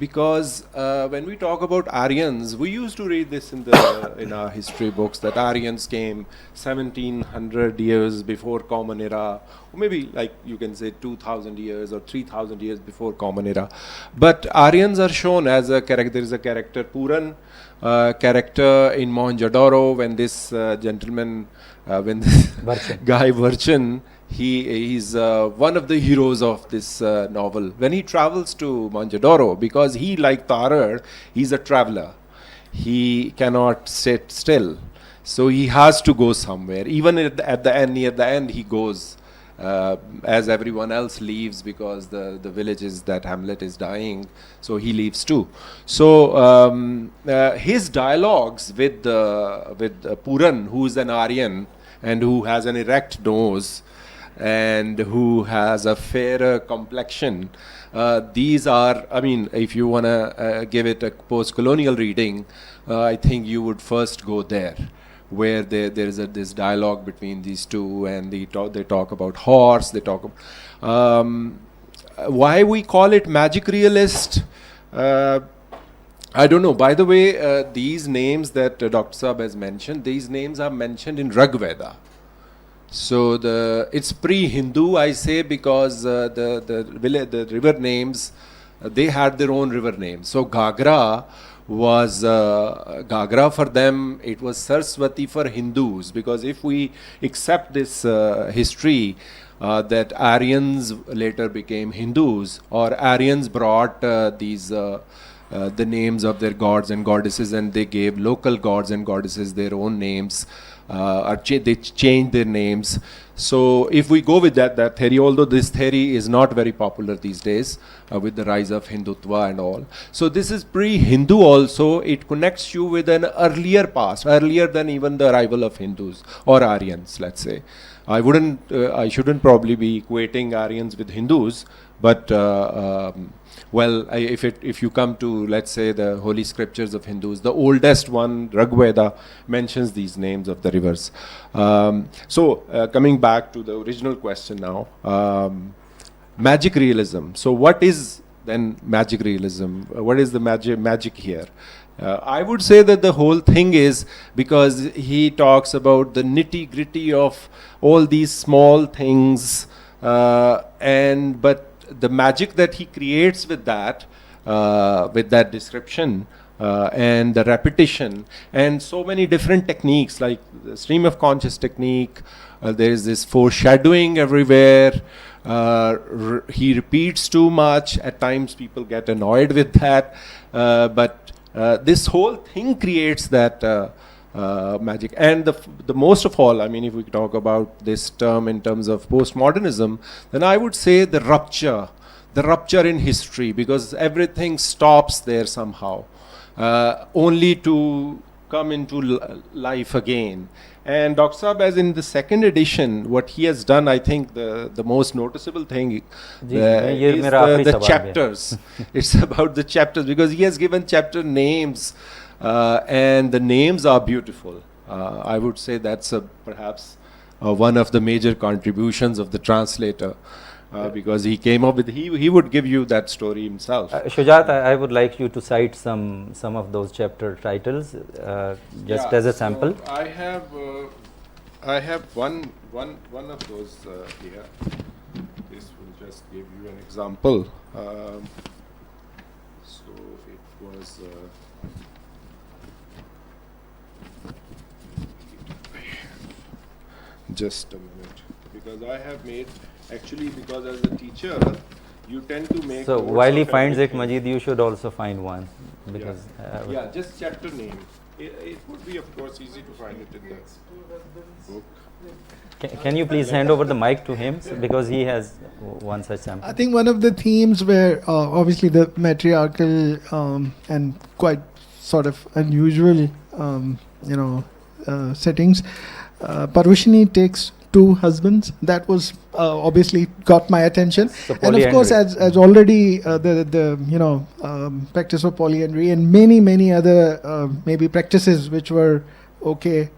Because when we talk about Aryans, we used to read this in our history books that Aryans came 1700 years before Common Era, or maybe like you can say 2000 years or 3000 years before Common Era. But Aryans are shown as a character. There is a character Puran, character in Mohenjo-daro when this gentleman, when this guy Varchan, he's one of the heroes of this novel. When he travels to Mohenjo-daro, because he, like Tarar, he's a traveler. He cannot sit still, so he has to go somewhere. Even at the end, near the end, he goes as everyone else leaves, because the village is, that hamlet is dying, so he leaves too. So his dialogues with Puran, who is an Aryan and who has an erect nose and who has a fairer complexion, these are, I mean, if you want to give it a post-colonial reading, I think you would first go there, where there is this dialogue between these two, and they talk about horse, they talk about why we call it magic realist. I don't know. By the way, these names that Dr. Saab has mentioned, these names are mentioned in Rig Veda. So it's pre-Hindu, I say, because the river names, they had their own river names. So Gagra was Gagra for them. It was Saraswati for Hindus, because if we accept this history that Aryans later became Hindus, or Aryans brought these the names of their gods and goddesses, and they gave local gods and goddesses their own names, or they changed their names. So if we go with that theory, although this theory is not very popular these days with the rise of Hindutva and all. So this is pre-Hindu also. It connects you with an earlier past, earlier than even the arrival of Hindus or Aryans, let's say. I shouldn't probably be equating Aryans with Hindus, but if you come to, let's say, the holy scriptures of Hindus, the oldest one, Rig Veda, mentions these names of the rivers. Coming back to the original question now, magic realism. So what is then magic realism? What is the magic here? I would say that the whole thing is, because he talks about the nitty-gritty of all these small things, but the magic that he creates with that description and the repetition and so many different techniques, like the stream of conscious technique, there is this foreshadowing everywhere. He repeats too much. At times people get annoyed with that, but this whole thing creates that magic. And the most of all, I mean, if we talk about this term in terms of postmodernism, then I would say the rupture in history, because everything stops there somehow, only to come into life again. And Dr. Saab, as in the second edition, what he has done, I think the most noticeable thing is the chapters. It's about the chapters, because he has given chapter names, and the names are beautiful. I would say that's perhaps one of the major contributions of the translator, because he came up with, he would give you that story himself. Shujat, I would like you to cite some of those chapter titles, as a sample. So I have one of those here. This will just give you an example. So it was. Just a minute, because I have made, actually, because as a teacher you tend to make. So while he finds it, Majid, you should also find one, because just chapter name. It would be, of course, easy to find it in the book. Can you please hand over the mic to him, because he has one such sample? I think one of the themes where obviously the matriarchal and quite sort of unusual settings. Parvashini takes two husbands. That was obviously got my attention, so and of course, as already the practice of polyandry and many other maybe practices which were okay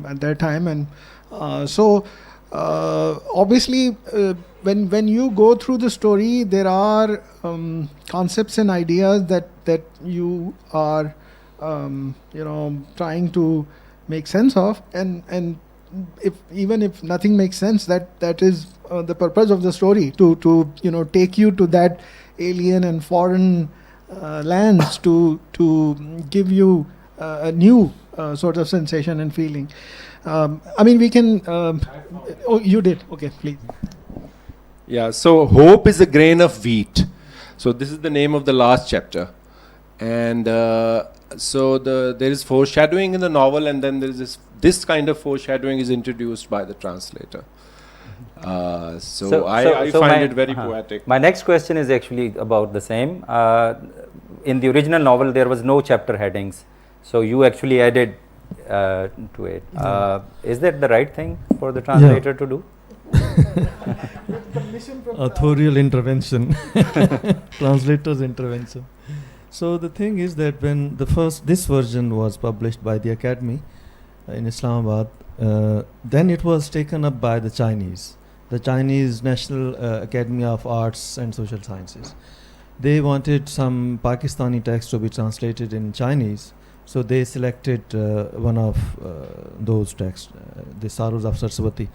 at that time, and obviously when you go through the story, there are concepts and ideas that you are trying to make sense of, and even if nothing makes sense, that is the purpose of the story, to take you to that alien and foreign lands, to give you a new sort of sensation and feeling. I mean, we can. Oh, you did. Okay, please. Yeah. So hope is a grain of wheat. So this is the name of the last chapter, and so there is foreshadowing in the novel, and then there is this kind of foreshadowing is introduced by the translator. So I find it very poetic. My next question is actually about the same. In the original novel, there was no chapter headings, so you actually added to it. Is that the right thing for the translator to do? Authorial intervention, translator's intervention. So the thing is that when this version was published by the Academy in Islamabad, then it was taken up by the Chinese National Academy of Arts and Social Sciences, they wanted some Pakistani text to be translated in Chinese, so they selected one of those texts, the Sorrows of Saraswati.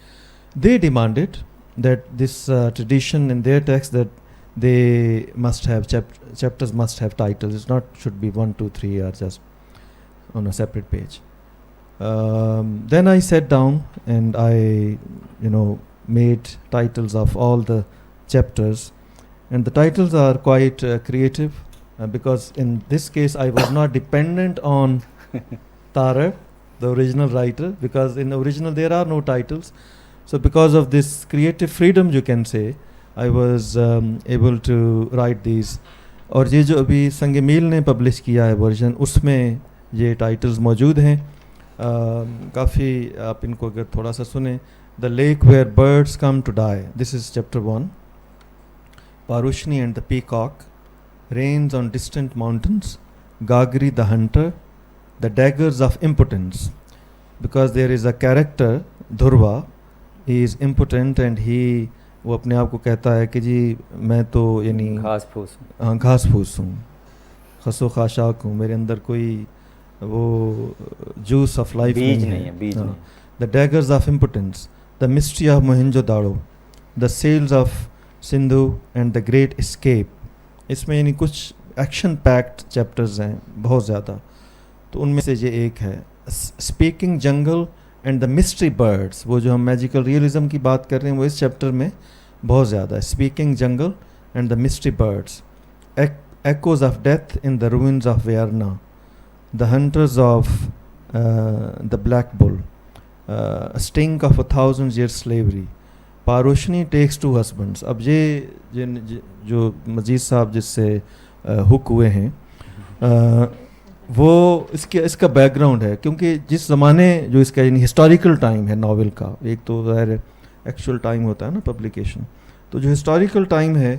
They demanded that this tradition in their text, that they must have chapters must have titles. It's not should be 1, 2, 3 or just on a separate page. Then I sat down and I, made titles of all the chapters, and the titles are quite creative because in this case I was not dependent on Tara, the original writer, because in the original there are no titles. So because of this creative freedom, you can say, I was able to write these. اور یہ جو ابھی سنگ میل نے پبلش کیا ہے ورژن، اس میں یہ ٹائٹلز موجود ہیں. کافی آپ ان کو اگر تھوڑا سا سنیں. The lake where birds come to die, this is chapter 1. Paroshni and the peacock, rains on distant mountains, Gagri the hunter, the daggers of impotence. Because there is a character Dhruva, he is impotent and he, وہ اپنے آپ کو کہتا ہے کہ جی میں تو یعنی گھاس پھوس، ہاں گھاس پھوس ہوں، خس و خاشاک ہوں، میرے اندر کوئی وہ جوس آف لائف نہیں ہے. بیج نہیں. The daggers of impotence, the mystery of Mohenjo Daro, the seals of Sindhu and the great escape. اس میں یعنی کچھ ایکشن پیکڈ چیپٹرز ہیں بہت زیادہ، تو ان میں سے یہ ایک ہے. Speaking jungle and the mystery birds, وہ جو ہم میجیکل ریئلزم کی بات کر رہے ہیں وہ اس چیپٹر میں بہت زیادہ ہے. Speaking jungle and the mystery birds, echoes of death in the ruins of Viyarna, the hunters of the black bull, sting of 1000 years slavery. Parushni takes 2 husbands. اب یہ جو مجید صاحب جس سے ہک ہوئے ہیں، وہ اس کا بیک گراؤنڈ ہے، کیونکہ جس زمانے جو اس کا یعنی ہسٹوریکل ٹائم ہے ناول کا، ایک تو ظاہر ایکچوئل ٹائم ہوتا ہے نا پبلیکیشن، تو جو ہسٹوریکل ٹائم ہے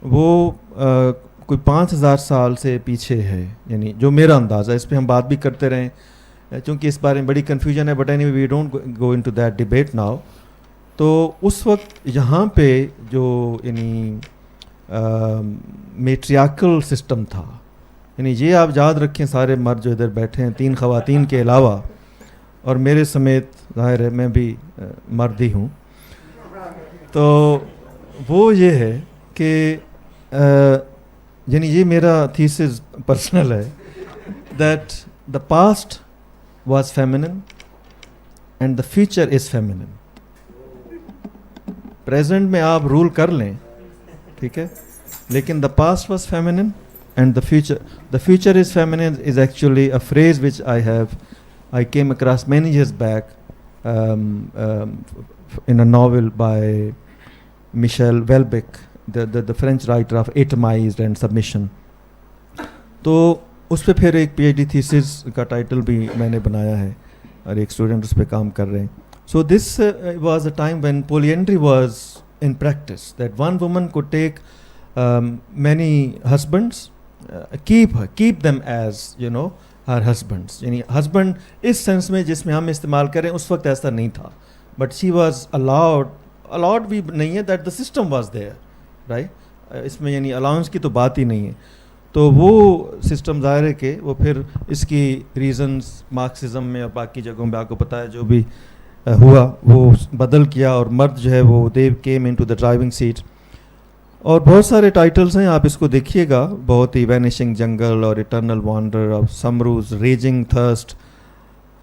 وہ کوئی 5000 سال سے پیچھے ہے، یعنی جو میرا اندازہ. اس پہ ہم بات بھی کرتے رہیں چونکہ اس بارے میں بڑی کنفیوژن ہے، but anyway we don't go into that debate now. تو اس وقت یہاں پہ جو یعنی میٹریاکل سسٹم تھا، یعنی یہ آپ یاد رکھیں سارے مرد جو ادھر بیٹھے ہیں 3 خواتین کے علاوہ، اور میرے سمیت ظاہر ہے میں بھی مرد ہی ہوں، تو وہ یہ ہے کہ یعنی یہ میرا تھیسس پرسنل ہے that the past was feminine and the future is feminine. Present میں آپ رول کر لیں، ٹھیک ہے، لیکن the past was feminine and the future is feminine is actually a phrase which I came across many years back in a novel by Michel Houellebecq, the French writer of Atomized and Submission. تو اس پہ پھر ایک PhD thesis کا ٹائٹل بھی میں نے بنایا ہے اور ایک اسٹوڈنٹ اس پہ کام کر رہے ہیں. So this was a time when polyandry was in practice, that one woman could take many husbands, keep them as her husbands. یعنی husband اس سینس میں جس میں ہم استعمال کریں اس وقت ایسا نہیں تھا، but she was allowed بھی نہیں ہے، that the system was there, right. اس میں یعنی الاؤنس کی تو بات ہی نہیں ہے. تو وہ سسٹم ظاہر ہے کہ وہ پھر اس کی ریزنز مارکسزم میں اور باقی جگہوں پہ آپ کو پتہ ہے جو بھی ہوا وہ بدل کیا، اور مرد جو ہے وہ they came into the driving seat. اور بہت سارے ٹائٹلز ہیں، آپ اس کو دیکھیے گا، بہت ہی وینیشنگ جنگل اور eternal wonder of Samroz, raging thirst,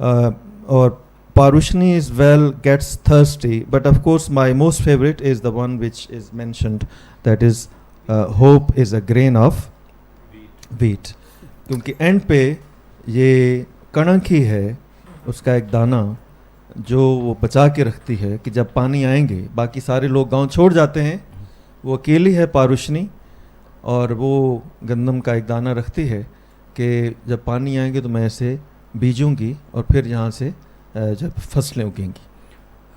اور Parushni is well gets thirsty. But of course my most favourite is the one which is mentioned, that is hope is a grain of wheat. کیونکہ اینڈ پہ یہ کڑنک ہی ہے، اس کا ایک دانہ جو وہ بچا کے رکھتی ہے کہ جب پانی آئیں گے، باقی سارے لوگ گاؤں چھوڑ جاتے ہیں، وہ اکیلی ہے پاروشنی، اور وہ گندم کا ایک دانہ رکھتی ہے کہ جب پانی آئیں گے تو میں اسے بیجوں گی اور پھر یہاں سے جب فصلیں اگیں گی.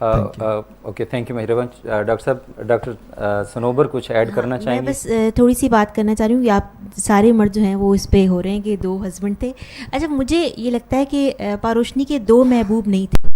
اوکے، تھینک یو مہربان. ڈاکٹر صاحب، ڈاکٹر سنوبر کچھ ایڈ کرنا چاہیں گے؟ میں بس تھوڑی سی بات کرنا چاہ رہی ہوں کہ آپ سارے مرد جو ہیں وہ اس پہ ہو رہے ہیں کہ 2 ہسبینڈ تھے. اچھا، مجھے یہ لگتا ہے کہ پاروشنی کے 2 محبوب نہیں تھے،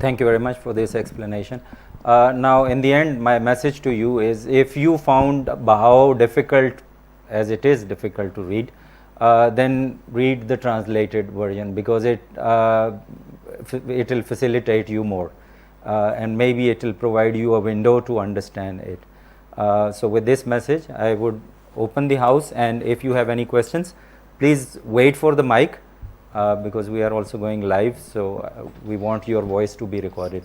Thank you very much for this explanation. Now, in the end, my message to you is, if you found Baha'u difficult, as it is difficult to read, then read the translated version, because it will facilitate you more, and maybe it will provide you a window to understand it. So with this message, I would open the house, and if you have any questions, please wait for the mic. Because we are also going live, so we want your voice to be recorded.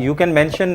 You can mention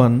1,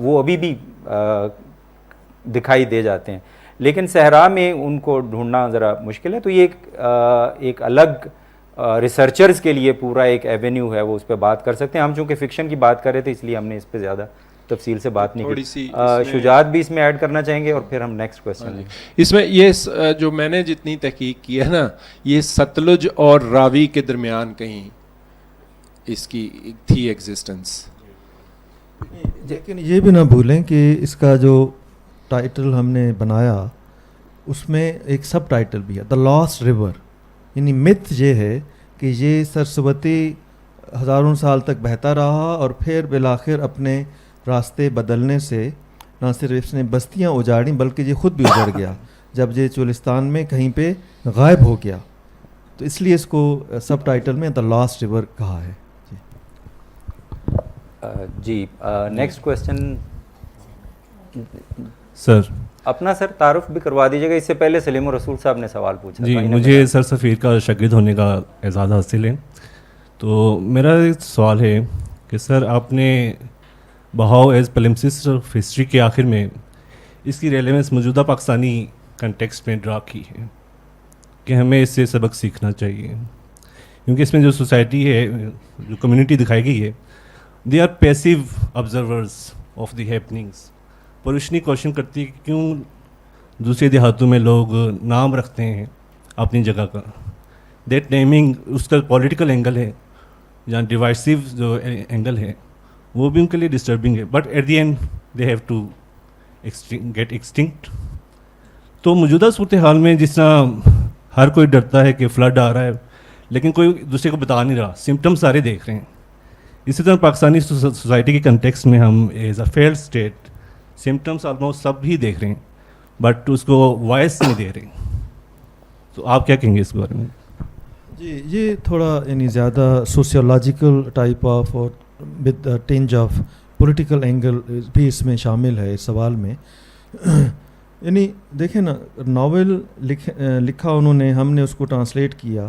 وہ ابھی بھی دکھائی دے جاتے ہیں، لیکن صحرا میں ان کو ڈھونڈنا ذرا مشکل ہے. تو یہ ایک الگ ریسرچرز کے لیے پورا ایک ایونیو ہے، وہ اس پہ بات کر سکتے ہیں. ہم چونکہ فکشن کی بات کر رہے تھے اس لیے ہم نے اس پہ زیادہ تفصیل سے بات نہیں کی. شجاعت بھی اس میں ایڈ کرنا چاہیں گے اور پھر ہم نیکسٹ کویسچن لیں. اس میں یہ جو میں نے جتنی تحقیق کی ہے نا، یہ ستلج اور راوی کے درمیان کہیں اس کی تھی ایگزسٹنس. لیکن یہ بھی نہ بھولیں کہ اس کا جو ٹائٹل ہم نے بنایا اس میں ایک سب ٹائٹل بھی ہے، دا لاسٹ ریور. یعنی متھ یہ ہے کہ یہ سرسوتی ہزاروں سال تک بہتا رہا اور پھر بالآخر اپنے راستے بدلنے سے نہ صرف اس نے بستیاں اجاڑیں بلکہ یہ خود بھی اجڑ گیا جب یہ چولستان میں کہیں پہ غائب ہو گیا. تو اس لیے اس کو سب ٹائٹل میں دا لاسٹ ریور کہا ہے. جی نیکسٹ کویسچن سر. اپنا سر تعارف بھی کروا دیجیے گا. اس سے پہلے سلیم الرسول صاحب نے سوال پوچھا. جی مجھے سر سفیر کا شاگرد ہونے کا اعزاز حاصل ہے. تو میرا ایک سوال ہے کہ سر آپ نے بہاؤ ایز پلمسسٹ آف ہسٹری کے آخر میں اس کی ریلیونس موجودہ پاکستانی کنٹیکسٹ میں ڈرا کی ہے کہ ہمیں اس سے سبق سیکھنا چاہیے، کیونکہ اس میں جو سوسائٹی ہے، جو کمیونٹی دکھائی گئی ہے، they are passive observers of the happenings. Parushni question کرتی ہے کہ کیوں دوسرے دیہاتوں میں لوگ نام رکھتے ہیں اپنی جگہ کا. دیٹ نیمنگ اس کا پولیٹیکل اینگل ہے یا ڈیوائسیو جو اینگل ہے وہ بھی ان کے لیے ڈسٹربنگ ہے. But at the end they have to get extinct. تو موجودہ صورتحال میں جس طرح ہر کوئی ڈرتا ہے کہ فلڈ آ رہا ہے لیکن کوئی دوسرے کو بتا نہیں رہا، سمٹم سارے دیکھ رہے ہیں. اسی طرح پاکستانی سوسائٹی کے کنٹیکسٹ میں ہم as a field state symptoms almost سب ہی دیکھ رہے ہیں بٹ اس کو وائس نہیں دے رہے. تو آپ کیا کہیں گے اس بارے میں؟ جی یہ تھوڑا یعنی زیادہ سوسیولوجیکل ٹائپ آف اور with tinge of political angle بھی اس میں شامل ہے اس سوال میں. یعنی دیکھیں نا، ناول لکھا انہوں نے، ہم نے اس کو ٹرانسلیٹ کیا،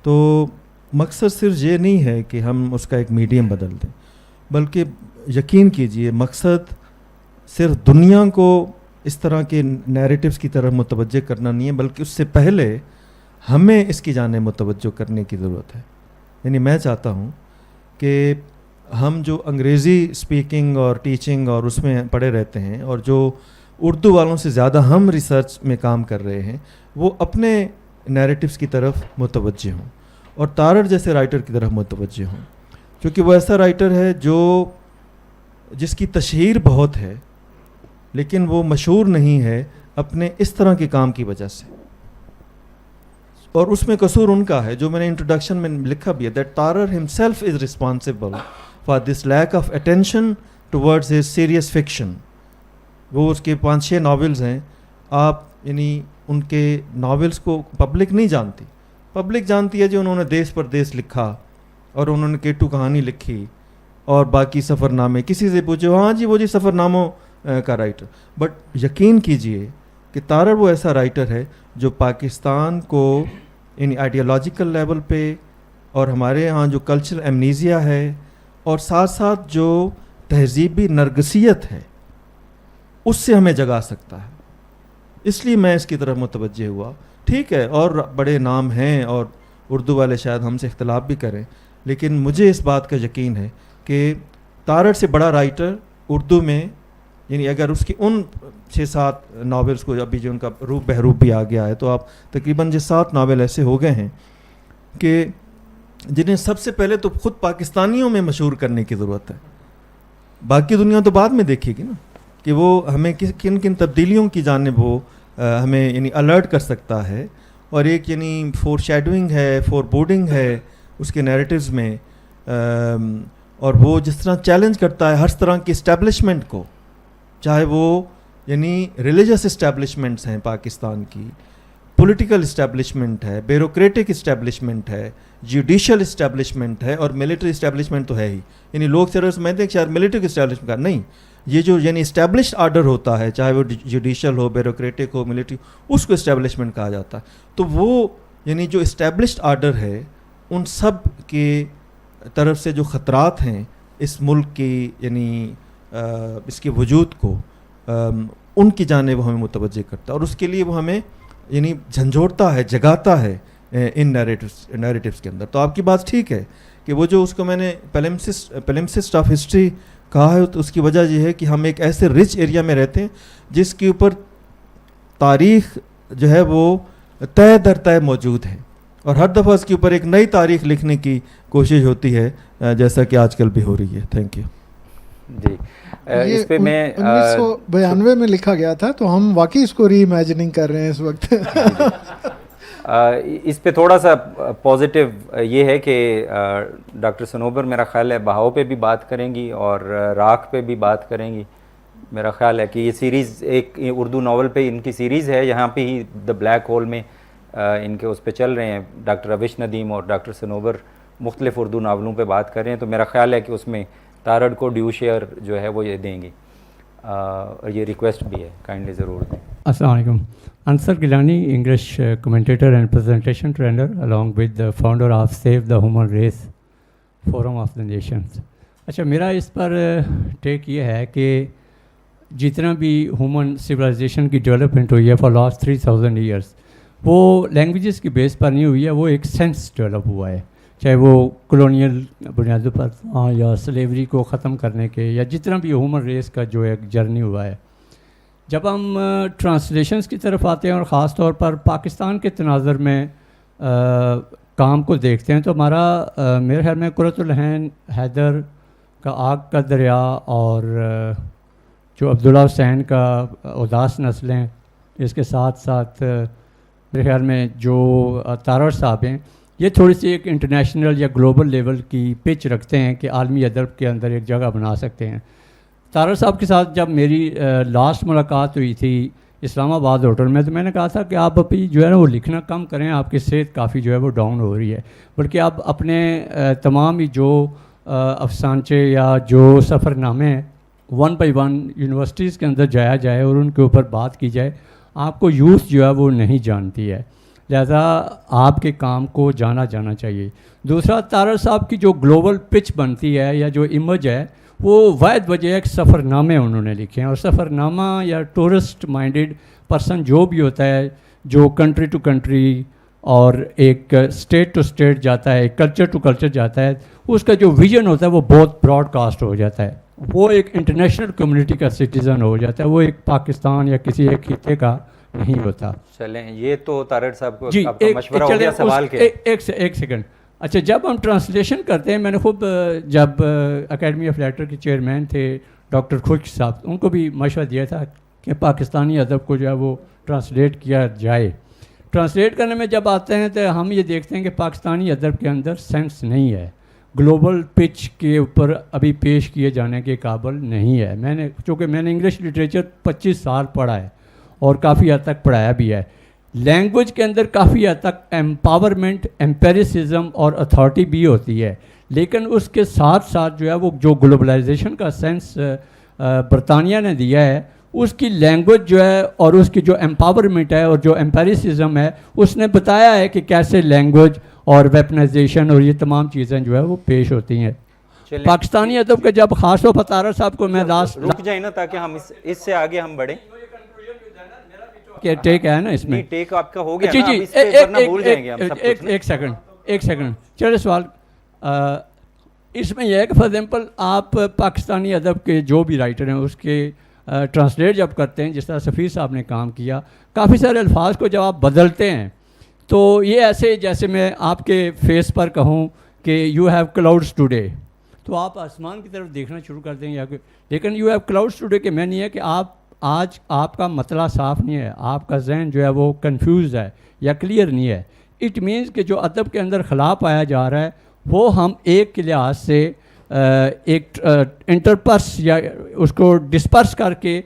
تو مقصد صرف یہ نہیں ہے کہ ہم اس کا ایک میڈیم بدل دیں، بلکہ یقین کیجئے مقصد صرف دنیا کو اس طرح کے نیریٹیوز کی طرف متوجہ کرنا نہیں ہے، بلکہ اس سے پہلے ہمیں اس کی جانب متوجہ کرنے کی ضرورت ہے. یعنی میں چاہتا ہوں کہ ہم جو انگریزی اسپیکنگ اور ٹیچنگ اور اس میں پڑے رہتے ہیں اور جو اردو والوں سے زیادہ ہم ریسرچ میں کام کر رہے ہیں، وہ اپنے نیریٹیوز کی طرف متوجہ ہوں اور تارڑ جیسے رائٹر کی طرف متوجہ ہوں، کیونکہ وہ ایسا رائٹر ہے جس کی تشہیر بہت ہے لیکن وہ مشہور نہیں ہے اپنے اس طرح کے کام کی وجہ سے. اور اس میں قصور ان کا ہے جو میں نے انٹروڈکشن میں لکھا بھی ہے، that Tarar himself is responsible for this lack of attention towards his serious fiction. وہ اس کے 5-6 ناولز ہیں، آپ یعنی ان کے ناولز کو پبلک نہیں جانتی. پبلک جانتی ہے جو انہوں نے دیس پردیس لکھا اور انہوں نے کیٹو کہانی لکھی اور باقی سفر نامے. کسی سے پوچھو، ہاں جی وہ جی سفر ناموں کا رائٹر. بٹ یقین کیجئے کہ تارڑ وہ ایسا رائٹر ہے جو پاکستان کو یعنی آئیڈیالوجیکل لیول پہ اور ہمارے ہاں جو کلچرل ایمنیزیا ہے اور ساتھ ساتھ جو تہذیبی نرگسیت ہے اس سے ہمیں جگا سکتا ہے. اس لیے میں اس کی طرف متوجہ ہوا. ٹھیک ہے اور بڑے نام ہیں اور اردو والے شاید ہم سے اختلاف بھی کریں، لیکن مجھے اس بات کا یقین ہے کہ تارڑ سے بڑا رائٹر اردو میں، یعنی اگر اس کی ان 6-7 ناولز کو ابھی جو ان کا روپ بہروپ بھی آ گیا ہے تو آپ تقریباً 7 ناول ایسے ہو گئے ہیں کہ جنہیں سب سے پہلے تو خود پاکستانیوں میں مشہور کرنے کی ضرورت ہے. باقی دنیا تو بعد میں دیکھے گی نا کہ وہ ہمیں کن کن تبدیلیوں کی جانب وہ ہمیں یعنی الرٹ کر سکتا ہے. اور ایک یعنی فور شیڈوئنگ ہے، فور بورڈنگ ہے اس کے نیریٹیوز میں، اور وہ جس طرح چیلنج کرتا ہے ہر طرح کی اسٹیبلشمنٹ کو، چاہے وہ یعنی ریلیجس اسٹیبلشمنٹس ہیں پاکستان کی، پولیٹیکل اسٹیبلشمنٹ ہے، بیوروکریٹک اسٹیبلشمنٹ ہے، جوڈیشل اسٹیبلشمنٹ ہے اور ملٹری اسٹیبلشمنٹ تو ہے ہی. یعنی لوگ صرف سمجھتے ہیں کہ شاید ملٹری اسٹیبلشمنٹ کا نہیں، یہ جو یعنی اسٹیبلشڈ آرڈر ہوتا ہے چاہے وہ جوڈیشل ہو، بیوروکریٹک ہو، ملٹری، اس کو اسٹیبلشمنٹ کہا جاتا ہے. تو وہ یعنی جو اسٹیبلشڈ آرڈر ہے ان سب کے طرف سے جو خطرات ہیں اس ملک کی یعنی اس کے وجود کو ان کی جانب ہمیں متوجہ کرتا ہے, اور اس کے لیے وہ ہمیں یعنی جھنجھوڑتا ہے, جگاتا ہے ان نیریٹیوس کے اندر. تو آپ کی بات ٹھیک ہے کہ وہ جو اس کو میں نے پیلمسسٹ آف ہسٹری کہا ہے, تو اس کی وجہ یہ ہے کہ ہم ایک ایسے رچ ایریا میں رہتے ہیں جس کے اوپر تاریخ جو ہے وہ طے در طے موجود ہے, اور ہر دفعہ اس کے اوپر ایک نئی تاریخ لکھنے کی کوشش ہوتی ہے, جیسا کہ آج کل بھی ہو رہی ہے. Thank you. جی اس پہ میں 1992 میں لکھا گیا تھا, تو ہم واقعی اس کو ری امیجننگ کر رہے ہیں اس وقت. اس پہ تھوڑا سا پازیٹیو یہ ہے کہ ڈاکٹر صنوبر میرا خیال ہے بہاؤ پہ بھی بات کریں گی اور راکھ پہ بھی بات کریں گی. میرا خیال ہے کہ یہ سیریز ایک اردو ناول پہ ان کی سیریز ہے, یہاں پہ ہی دا بلیک ہول میں ان کے اس پہ چل رہے ہیں. ڈاکٹر اویش ندیم اور ڈاکٹر صنوبر مختلف اردو ناولوں پہ بات کر رہے ہیں, تو میرا خیال ہے کہ اس میں تارڑ کو ڈیو شیئر جو ہے وہ یہ دیں گے, اور یہ ریکویسٹ بھی ہے, کائنڈلی ضرور دیں. السلام علیکم. Ansar Gilani, English commentator and presentation trainer along with the founder of Save the Human Race Forum of the Nations. اچھا, میرا اس پر ٹیک یہ ہے کہ جتنا بھی ہیومن سویلائزیشن کی ڈیولپمنٹ ہوئی ہے فار لاسٹ 3000 ایئرس, وہ لینگویجز کی بیس پر نہیں ہوئی ہے, وہ ایک سینس ڈیولپ ہوا ہے, چاہے وہ کلونیل بنیادوں پر یا سلیوری کو ختم کرنے کے, یا جتنا بھی ہیومن ریس کا جو ایک جرنی ہوا ہے. جب ہم ٹرانسلیشنز کی طرف آتے ہیں اور خاص طور پر پاکستان کے تناظر میں کام کو دیکھتے ہیں, تو ہمارا میرے خیال میں قرۃ العین, حیدر کا آگ کا دریا, اور جو عبداللہ حسین کا اداس نسلیں, اس کے ساتھ ساتھ میرے خیال میں جو تارڑ صاحب ہیں, یہ تھوڑی سی ایک انٹرنیشنل یا گلوبل لیول کی پچ رکھتے ہیں کہ عالمی ادب کے اندر ایک جگہ بنا سکتے ہیں. تارڑ صاحب کے ساتھ جب میری لاسٹ ملاقات ہوئی تھی اسلام آباد ہوٹل میں, تو میں نے کہا تھا کہ آپ ابھی جو ہے نا وہ لکھنا کم کریں, آپ کی صحت کافی جو ہے وہ ڈاؤن ہو رہی ہے, بلکہ آپ اپنے تمام ہی جو افسانچے یا جو سفر نامے ہیں 1 by 1 یونیورسٹیز کے اندر جایا جائے اور ان کے اوپر بات کی جائے. آپ کو یوتھ جو ہے وہ نہیں جانتی ہے, لہذا آپ کے کام کو جانا چاہیے. دوسرا, تارڑ صاحب کی جو گلوبل پچ بنتی ہے یا جو امیج ہے, وہ واحد وجہ ایک سفر نامے انہوں نے لکھے ہیں, اور سفر نامہ یا ٹورسٹ مائنڈیڈ پرسن جو بھی ہوتا ہے, جو کنٹری ٹو کنٹری اور ایک اسٹیٹ ٹو اسٹیٹ جاتا ہے, کلچر ٹو کلچر جاتا ہے, اس کا جو ویژن ہوتا ہے وہ بہت براڈ کاسٹ ہو جاتا ہے, وہ ایک انٹرنیشنل کمیونٹی کا سٹیزن ہو جاتا ہے, وہ ایک پاکستان یا کسی ایک خطے کا نہیں ہوتا. چلیں, یہ تو تارڑ صاحب کو جی آپ کا مشورہ ہو گیا. سوال کیا؟ ایک سیکنڈ. اچھا, جب ہم ٹرانسلیشن کرتے ہیں, میں نے خوب جب اکیڈمی آف لیٹر کے چیئرمین تھے ڈاکٹر خشک صاحب, ان کو بھی مشورہ دیا تھا کہ پاکستانی ادب کو جو ہے وہ ٹرانسلیٹ کیا جائے. ٹرانسلیٹ کرنے میں جب آتے ہیں تو ہم یہ دیکھتے ہیں کہ پاکستانی ادب کے اندر سینس نہیں ہے, گلوبل پچ کے اوپر ابھی پیش کیے جانے کے قابل نہیں ہے. چونکہ میں نے انگلش لٹریچر 25 سال پڑھا ہے اور کافی حد تک پڑھایا بھی ہے. لینگویج کے اندر کافی حد تک ایمپاورمنٹ, ایمپیریسزم اور اتھارٹی بھی ہوتی ہے, لیکن اس کے ساتھ ساتھ جو ہے وہ جو گلوبلائزیشن کا سینس برطانیہ نے دیا ہے, اس کی لینگویج جو ہے اور اس کی جو ایمپاورمنٹ ہے اور جو ایمپیریسزم ہے, اس نے بتایا ہے کہ کیسے لینگویج اور ویپنائزیشن اور یہ تمام چیزیں جو ہے وہ پیش ہوتی ہیں. پاکستانی ادب کا جب خاص طور پر تارڑ صاحب کو میں رک جائیں نا, تاکہ ہم اس سے آگے ہم بڑھیں. کہ ٹیک ہے نا اس میں, ٹیک آپ کا ہو گیا جی نا, اب اس پہ ورنہ بھول جائیں گے ہم سب کچھ. ایک سیکنڈ چلے سوال اس میں یہ ہے کہ فار ایگزامپل آپ پاکستانی ادب کے جو بھی رائٹر ہیں اس کے ٹرانسلیٹ جب کرتے ہیں, جس طرح سفیر صاحب نے کام کیا, کافی سارے الفاظ کو جب آپ بدلتے ہیں تو یہ ایسے جیسے میں آپ کے فیس پر کہوں کہ یو ہیو کلاؤڈس ٹوڈے, تو آپ آسمان کی طرف دیکھنا شروع کر دیں, یا لیکن یو ہیو کلاؤڈس ٹوڈے کے میں نہیں ہے کہ آج آپ کا مطلع صاف نہیں ہے, آپ کا ذہن جو ہے وہ کنفیوز ہے یا کلیئر نہیں ہے. اٹ مینس کہ جو ادب کے اندر خلا پایا جا رہا ہے وہ ہم ایک کے لحاظ سے ایک انٹرپرس یا اس کو ڈسپرس کر کے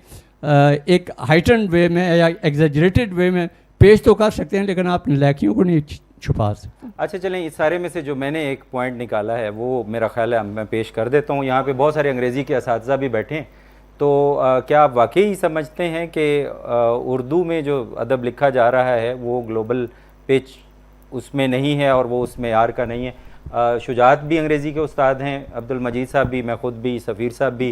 ایک ہائٹنڈ وے میں یا ایگزیجریٹڈ وے میں پیش تو کر سکتے ہیں, لیکن آپ نلاکیوں کو نہیں چھپا سکتے. اچھا چلیں, اس سارے میں سے جو میں نے ایک پوائنٹ نکالا ہے وہ میرا خیال ہے میں پیش کر دیتا ہوں. یہاں پہ بہت سارے انگریزی کے اساتذہ بھی بیٹھے ہیں, تو کیا آپ واقعی سمجھتے ہیں کہ اردو میں جو ادب لکھا جا رہا ہے وہ گلوبل پچ اس میں نہیں ہے اور وہ اس معیار کا نہیں ہے؟ شجاعت بھی انگریزی کے استاد ہیں, عبد المجید صاحب بھی, میں خود بھی, سفیر صاحب بھی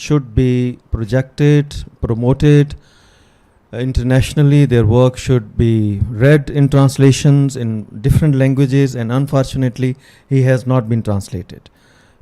should be projected, promoted internationally. Their work should be read in translations in different languages, and unfortunately he has not been translated.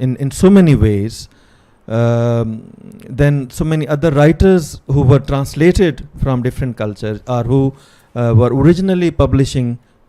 in so many ways than so many other writers who were translated from different cultures or who were originally publishing,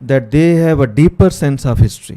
that they have a deeper sense of history.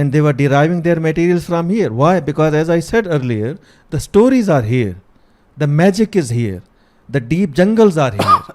and they were deriving their materials from here. Why? Because as I said earlier, the stories are here, the magic is here, the deep jungles are here.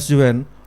SUN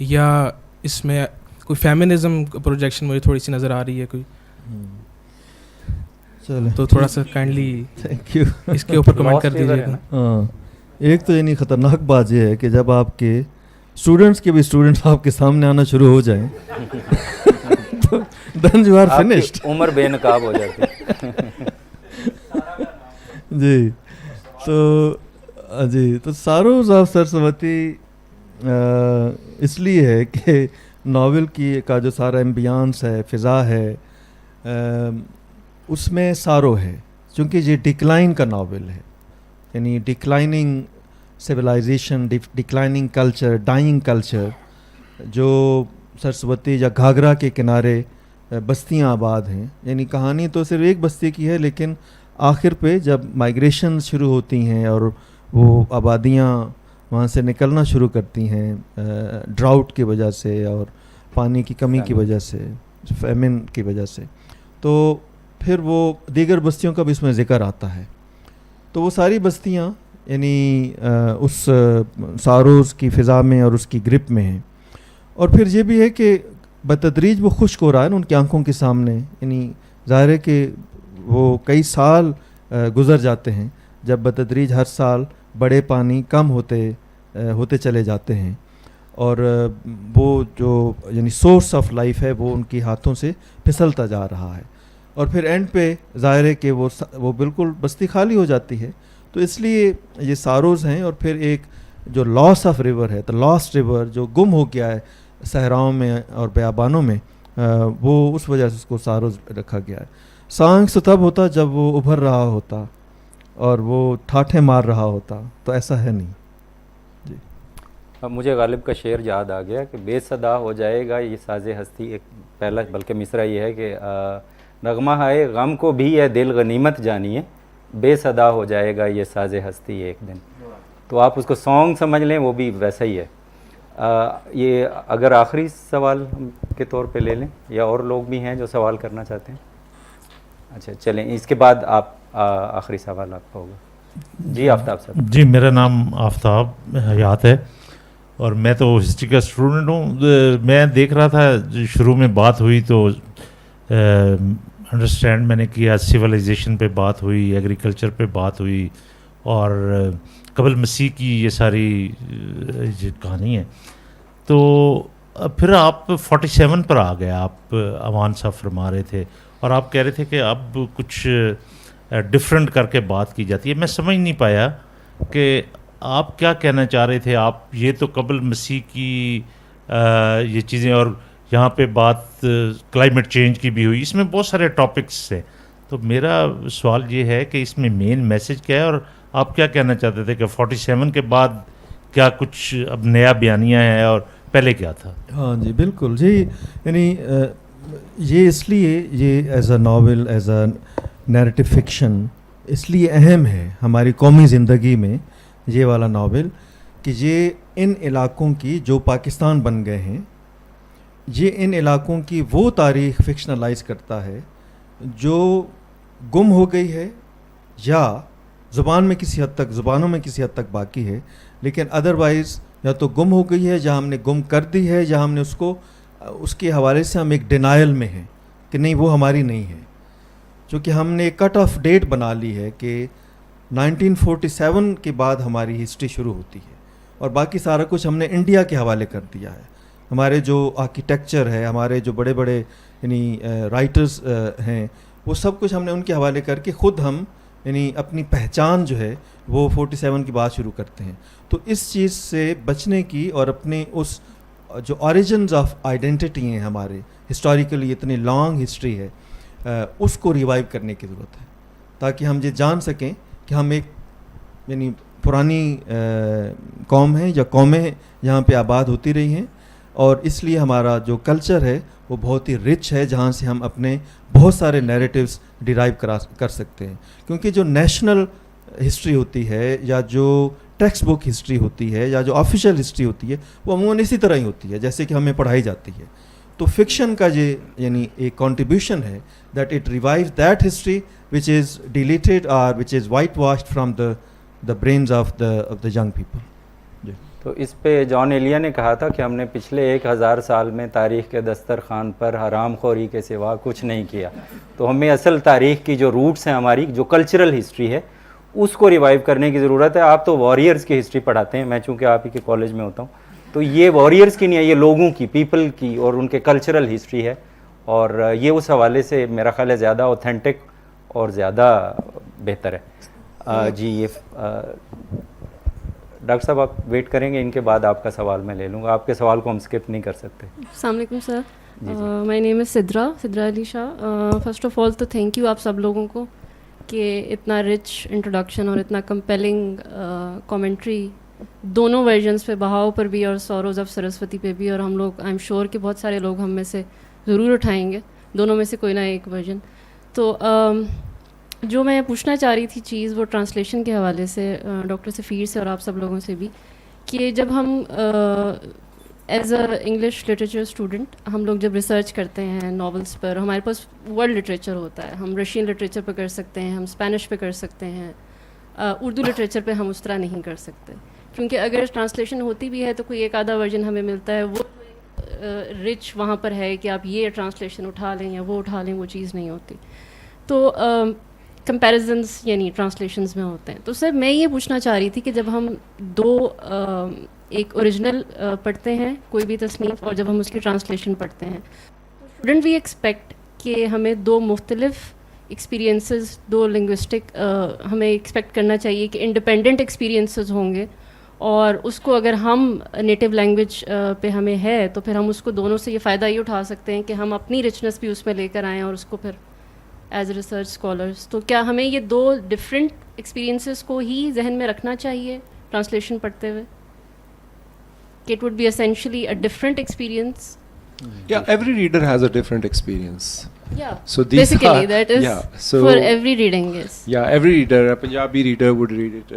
یا اس میں کوئی فیمنزم پروجیکشن مجھے تھوڑی سی نظر آ رہی ہے کوئی, چلیں تو تھوڑا سا کائنڈلی تھینک یو. اس کے اوپر کمنٹ کر دیجیے گا. ہاں, ایک تو یعنی خطرناک بات یہ ہے کہ جب آپ کے اسٹوڈنٹس کے بھی اسٹوڈنٹس آپ کے سامنے آنا شروع ہو جائیں تو دین یو آر فنشڈ, عمر بے نقاب ہو جاتی ہے. جی تو ساروز آف سرسوتی اس لیے ہے کہ ناول کا جو سارا ایمبیانس ہے, فضا ہے, اس میں سارو ہے, چونکہ یہ ڈکلائن کا ناول ہے, یعنی declining civilization, declining culture, dying culture. جو سرسوتی یا گھاگرا کے کنارے بستیاں آباد ہیں, یعنی کہانی تو صرف ایک بستی کی ہے, لیکن آخر پہ جب مائگریشن شروع ہوتی ہیں اور وہ آبادیاں وہاں سے نکلنا شروع کرتی ہیں ڈراؤٹ کی وجہ سے اور پانی کی کمی کی وجہ سے, فیمن کی وجہ سے, تو پھر وہ دیگر بستیوں کا بھی اس میں ذکر آتا ہے. تو وہ ساری بستیاں یعنی اس ساروز کی فضا میں اور اس کی گرپ میں ہیں. اور پھر یہ بھی ہے کہ بتدریج وہ خشک ہو رہا ہے نا ان کی آنکھوں کے سامنے, یعنی ظاہر ہے کہ وہ کئی سال گزر جاتے ہیں جب بتدریج ہر سال بڑے پانی کم ہوتے چلے جاتے ہیں, اور وہ جو یعنی سورس آف لائف ہے وہ ان کی ہاتھوں سے پھسلتا جا رہا ہے. اور پھر اینڈ پہ ظاہر ہے کہ وہ بالکل بستی خالی ہو جاتی ہے. تو اس لیے یہ ساروز ہیں. اور پھر ایک جو لاس آف ریور ہے, تو لاسٹ ریور جو گم ہو گیا ہے صحراؤں میں اور بیابانوں میں, وہ اس وجہ سے اس کو ساروز رکھا گیا ہے. سانگ تو تب ہوتا جب وہ ابھر رہا ہوتا اور وہ ٹھاٹھے مار رہا ہوتا, تو ایسا ہے نہیں. جی اب مجھے غالب کا شعر یاد آ گیا کہ بے صدا ہو جائے گا یہ ساز ہستی. ایک پہلا بلکہ مصرع یہ ہے کہ نغمہ ہے غم کو بھی ہے دل غنیمت جانیے, بے صدا ہو جائے گا یہ ساز ہستی ایک دن. تو آپ اس کو سانگ سمجھ لیں, وہ بھی ویسا ہی ہے. یہ اگر آخری سوال کے طور پہ لے لیں, یا اور لوگ بھی ہیں جو سوال کرنا چاہتے ہیں؟ اچھا چلیں, اس کے بعد آپ آخری سوال آپ کا ہوگا. جی آفتاب صاحب. جی میرا نام آفتاب حیات ہے اور میں تو ہسٹری کا اسٹوڈنٹ ہوں. میں دیکھ رہا تھا شروع میں بات ہوئی تو انڈرسٹینڈ میں نے کیا, سویلائزیشن پہ بات ہوئی, ایگریکلچر پہ بات ہوئی, اور قبل مسیح کی یہ ساری کہانی ہے. تو پھر آپ 47 پر آ گئے, آپ امان صاحب فرما رہے تھے اور آپ کہہ رہے تھے کہ اب کچھ ڈفرینٹ کر کے بات کی جاتی ہے. میں سمجھ نہیں پایا کہ آپ کیا کہنا چاہ رہے تھے. آپ یہ تو قبل مسیح کی یہ چیزیں, اور یہاں پہ بات کلائمیٹ چینج کی بھی ہوئی, اس میں بہت سارے ٹاپکس ہیں. تو میرا سوال یہ ہے کہ اس میں مین میسج کیا ہے, اور آپ کیا کہنا چاہتے تھے کہ 47 کے بعد کیا کچھ اب نیا بیانیہ ہے اور پہلے کیا تھا؟ ہاں جی بالکل جی, یعنی یہ اس لیے یہ as a novel, as a narrative fiction اس لیے اہم ہے ہماری قومی زندگی میں یہ والا ناول, کہ یہ ان علاقوں کی جو پاکستان بن گئے ہیں, یہ ان علاقوں کی وہ تاریخ فکشنلائز کرتا ہے جو گم ہو گئی ہے یا زبانوں میں کسی حد تک باقی ہے, لیکن ادروائز یا تو گم ہو گئی ہے یا ہم نے گم کر دی ہے, یا ہم نے اس کے حوالے سے ہم ایک ڈینائل میں ہیں کہ نہیں وہ ہماری نہیں ہے. چونکہ ہم نے ایک کٹ آف ڈیٹ بنا لی ہے کہ 1947 کے بعد ہماری ہسٹری شروع ہوتی ہے, اور باقی سارا کچھ ہم نے انڈیا کے حوالے کر دیا ہے. ہمارے جو آرکیٹیکچر ہے, ہمارے جو بڑے بڑے یعنی رائٹرز ہیں, وہ سب کچھ ہم نے ان کے حوالے کر کے خود ہم یعنی اپنی پہچان جو ہے وہ 47 کی بات شروع کرتے ہیں. تو اس چیز سے بچنے کی اور اپنے اس جو اوریجنز آف آئیڈینٹی ہیں ہمارے ہسٹوریکلی اتنی لانگ ہسٹری ہے, اس کو ریوائیو کرنے کی ضرورت ہے, تاکہ ہم یہ جان سکیں کہ ہم ایک یعنی پرانی قوم ہیں یا قومیں یہاں پہ آباد ہوتی رہی ہیں, اور اس لیے ہمارا جو کلچر ہے وہ بہت ہی رچ ہے, جہاں سے ہم اپنے بہت سارے نیریٹیوز ڈیرائیو کر سکتے ہیں. کیونکہ جو نیشنل ہسٹری ہوتی ہے یا جو ٹیکسٹ بک ہسٹری ہوتی ہے یا جو آفیشیل ہسٹری ہوتی ہے وہ عموماً اسی طرح ہی ہوتی ہے جیسے کہ ہمیں پڑھائی جاتی ہے. تو فکشن کا یہ یعنی ایک کنٹریبیوشن ہے that it revives that history which is deleted اور which is white washed from the brains of the young people. جی تو اس پہ جان ایلیا نے کہا تھا کہ ہم نے پچھلے 1000 سال میں تاریخ کے دسترخوان پر حرام خوری کے سوا کچھ نہیں کیا. تو ہمیں اصل تاریخ کی جو روٹس ہیں ہماری, جو کلچرل ہسٹری ہے, اس کو ریوائیو کرنے کی ضرورت ہے. آپ تو وارئرز کی ہسٹری پڑھاتے ہیں, میں چونکہ آپ ہی کے کالج میں ہوتا ہوں, تو یہ وارئرز کی نہیں ہے, یہ لوگوں کی, پیپل کی اور ان کے کلچرل ہسٹری ہے. اور یہ اس حوالے سے میرا خیال ہے زیادہ اوتھینٹک اور زیادہ بہتر ہے. جی یہ ڈاکٹر صاحب آپ ویٹ کریں گے, ان کے بعد آپ کا سوال میں لے لوں گا. آپ کے سوال کو ہم اسکپ نہیں کر سکتے. السلام علیکم سر, مائی نیم از Sidra Ali Shah. First of all تو تھینک یو آپ سب لوگوں کو کہ اتنا رچ انٹروڈکشن اور اتنا کمپیلنگ کامنٹری دونوں ورژنس پہ, بہاؤ پر بھی اور سوروز آف سرسوتی پہ بھی, اور ہم لوگ آئی ایم شیور کہ بہت سارے لوگ ہم میں سے ضرور اٹھائیں گے دونوں میں سے کوئی نہ ایک ورژن. تو جو میں پوچھنا چاہ رہی تھی چیز وہ ٹرانسلیشن کے حوالے سے ڈاکٹر سفیر سے اور آپ سب لوگوں سے بھی, کہ جب ہم as A English literature student ہم لوگ جب ریسرچ کرتے ہیں ناولس پر, ہمارے پاس ورلڈ لٹریچر ہوتا ہے, ہم رشین لٹریچر پہ کر سکتے ہیں, ہم اسپینش پہ کر سکتے ہیں, اردو لٹریچر پہ ہم اس طرح نہیں کر سکتے, کیونکہ اگر ٹرانسلیشن ہوتی بھی ہے تو کوئی ایک آدھا ورژن ہمیں ملتا ہے, وہ رچ وہاں پر ہے کہ آپ یہ ٹرانسلیشن اٹھا لیں یا وہ اٹھا لیں, وہ چیز نہیں ہوتی. تو کمپیریزنس یعنی ٹرانسلیشنز میں ہوتے ہیں. تو سر میں یہ پوچھنا چاہ رہی تھی کہ جب ہم ایک اوریجنل پڑھتے ہیں کوئی بھی تصنیف اور جب ہم اس کی ٹرانسلیشن پڑھتے ہیں, شوڈنٹ وی ایکسپیکٹ کہ ہمیں دو مختلف ایکسپیرینسز, دو لنگوسٹک ہمیں ایکسپیکٹ کرنا چاہیے کہ انڈیپینڈنٹ ایکسپیرینسز ہوں گے, اور اس کو اگر ہم نیٹو لینگویج پہ ہمیں ہے تو پھر ہم اس کو دونوں سے یہ فائدہ یہ اٹھا سکتے ہیں کہ ہم اپنی رچنس بھی اس میں لے کر آئیں اور اس کو پھر ایز اے ریسرچ اسکالرس. تو کیا ہمیں یہ دو ڈفرینٹ ایکسپیرینسز کو ہی ذہن میں رکھنا چاہیے ٹرانسلیشن پڑھتے ہوئے, کہ it would be essentially a different experience? Yeah, every reader has a different experience. Yeah, so these basically are, that is so for every reading, yes. Yeah, every reader, a Punjabi reader would read it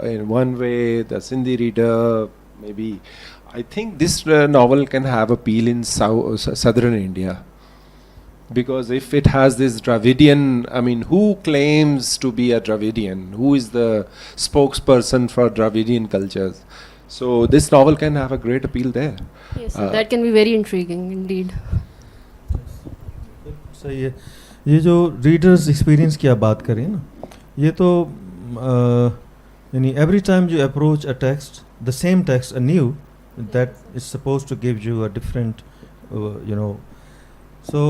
in one way, the Sindhi reader maybe. I think this novel can have appeal in southern India, because if it has this Dravidian, I mean, who claims to be a Dravidian? Who is the spokesperson for Dravidian cultures? So this novel can have a great appeal there. Yes, that can be very intriguing indeed. صحیح ہے. یہ جو ریڈرز ایکسپیرینس کی آپ بات کریں نا, یہ تو یعنی every time you approach a text, the same text new, that is supposed to give you a different you know, so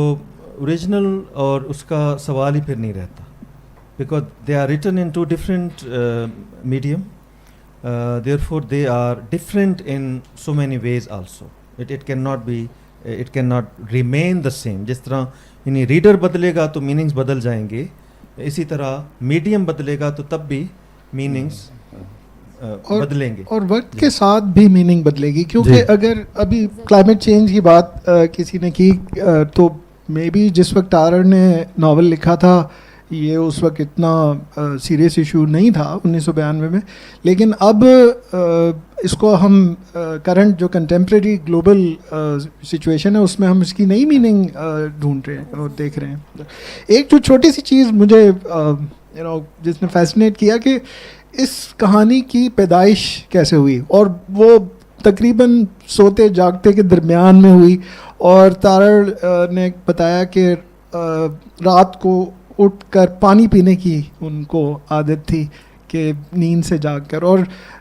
original اور اس کا سوال ہی پھر نہیں رہتا, because they are written in two different medium. Therefore they are different in so many ways also. It cannot be, it cannot remain the same. جس طرح یعنی ریڈر بدلے گا تو میننگز بدل جائیں گے, اسی طرح میڈیم بدلے گا تو تب بھی میننگز بدلیں گے, اور وقت کے ساتھ بھی میننگ بدلے گی. کیونکہ اگر ابھی کلائمیٹ چینج کی بات کسی نے کی, تو مے بی جس وقت ٹارر نے ناول لکھا تھا یہ اس وقت اتنا سیریس ایشو نہیں تھا 1992 میں, لیکن اب اس کو ہم کرنٹ جو کنٹمپریری گلوبل سچویشن ہے اس میں ہم اس کی نئی میننگ ڈھونڈ رہے ہیں اور دیکھ رہے ہیں. ایک جو چھوٹی سی چیز مجھے جس نے فیسنیٹ کیا کہ اس کہانی کی پیدائش کیسے ہوئی, اور وہ تقریباً سوتے جاگتے کے درمیان میں ہوئی, اور تارڑ نے بتایا کہ رات کو اٹھ کر پانی پینے کی ان کو عادت تھی کہ نیند سے جاگ کر, اور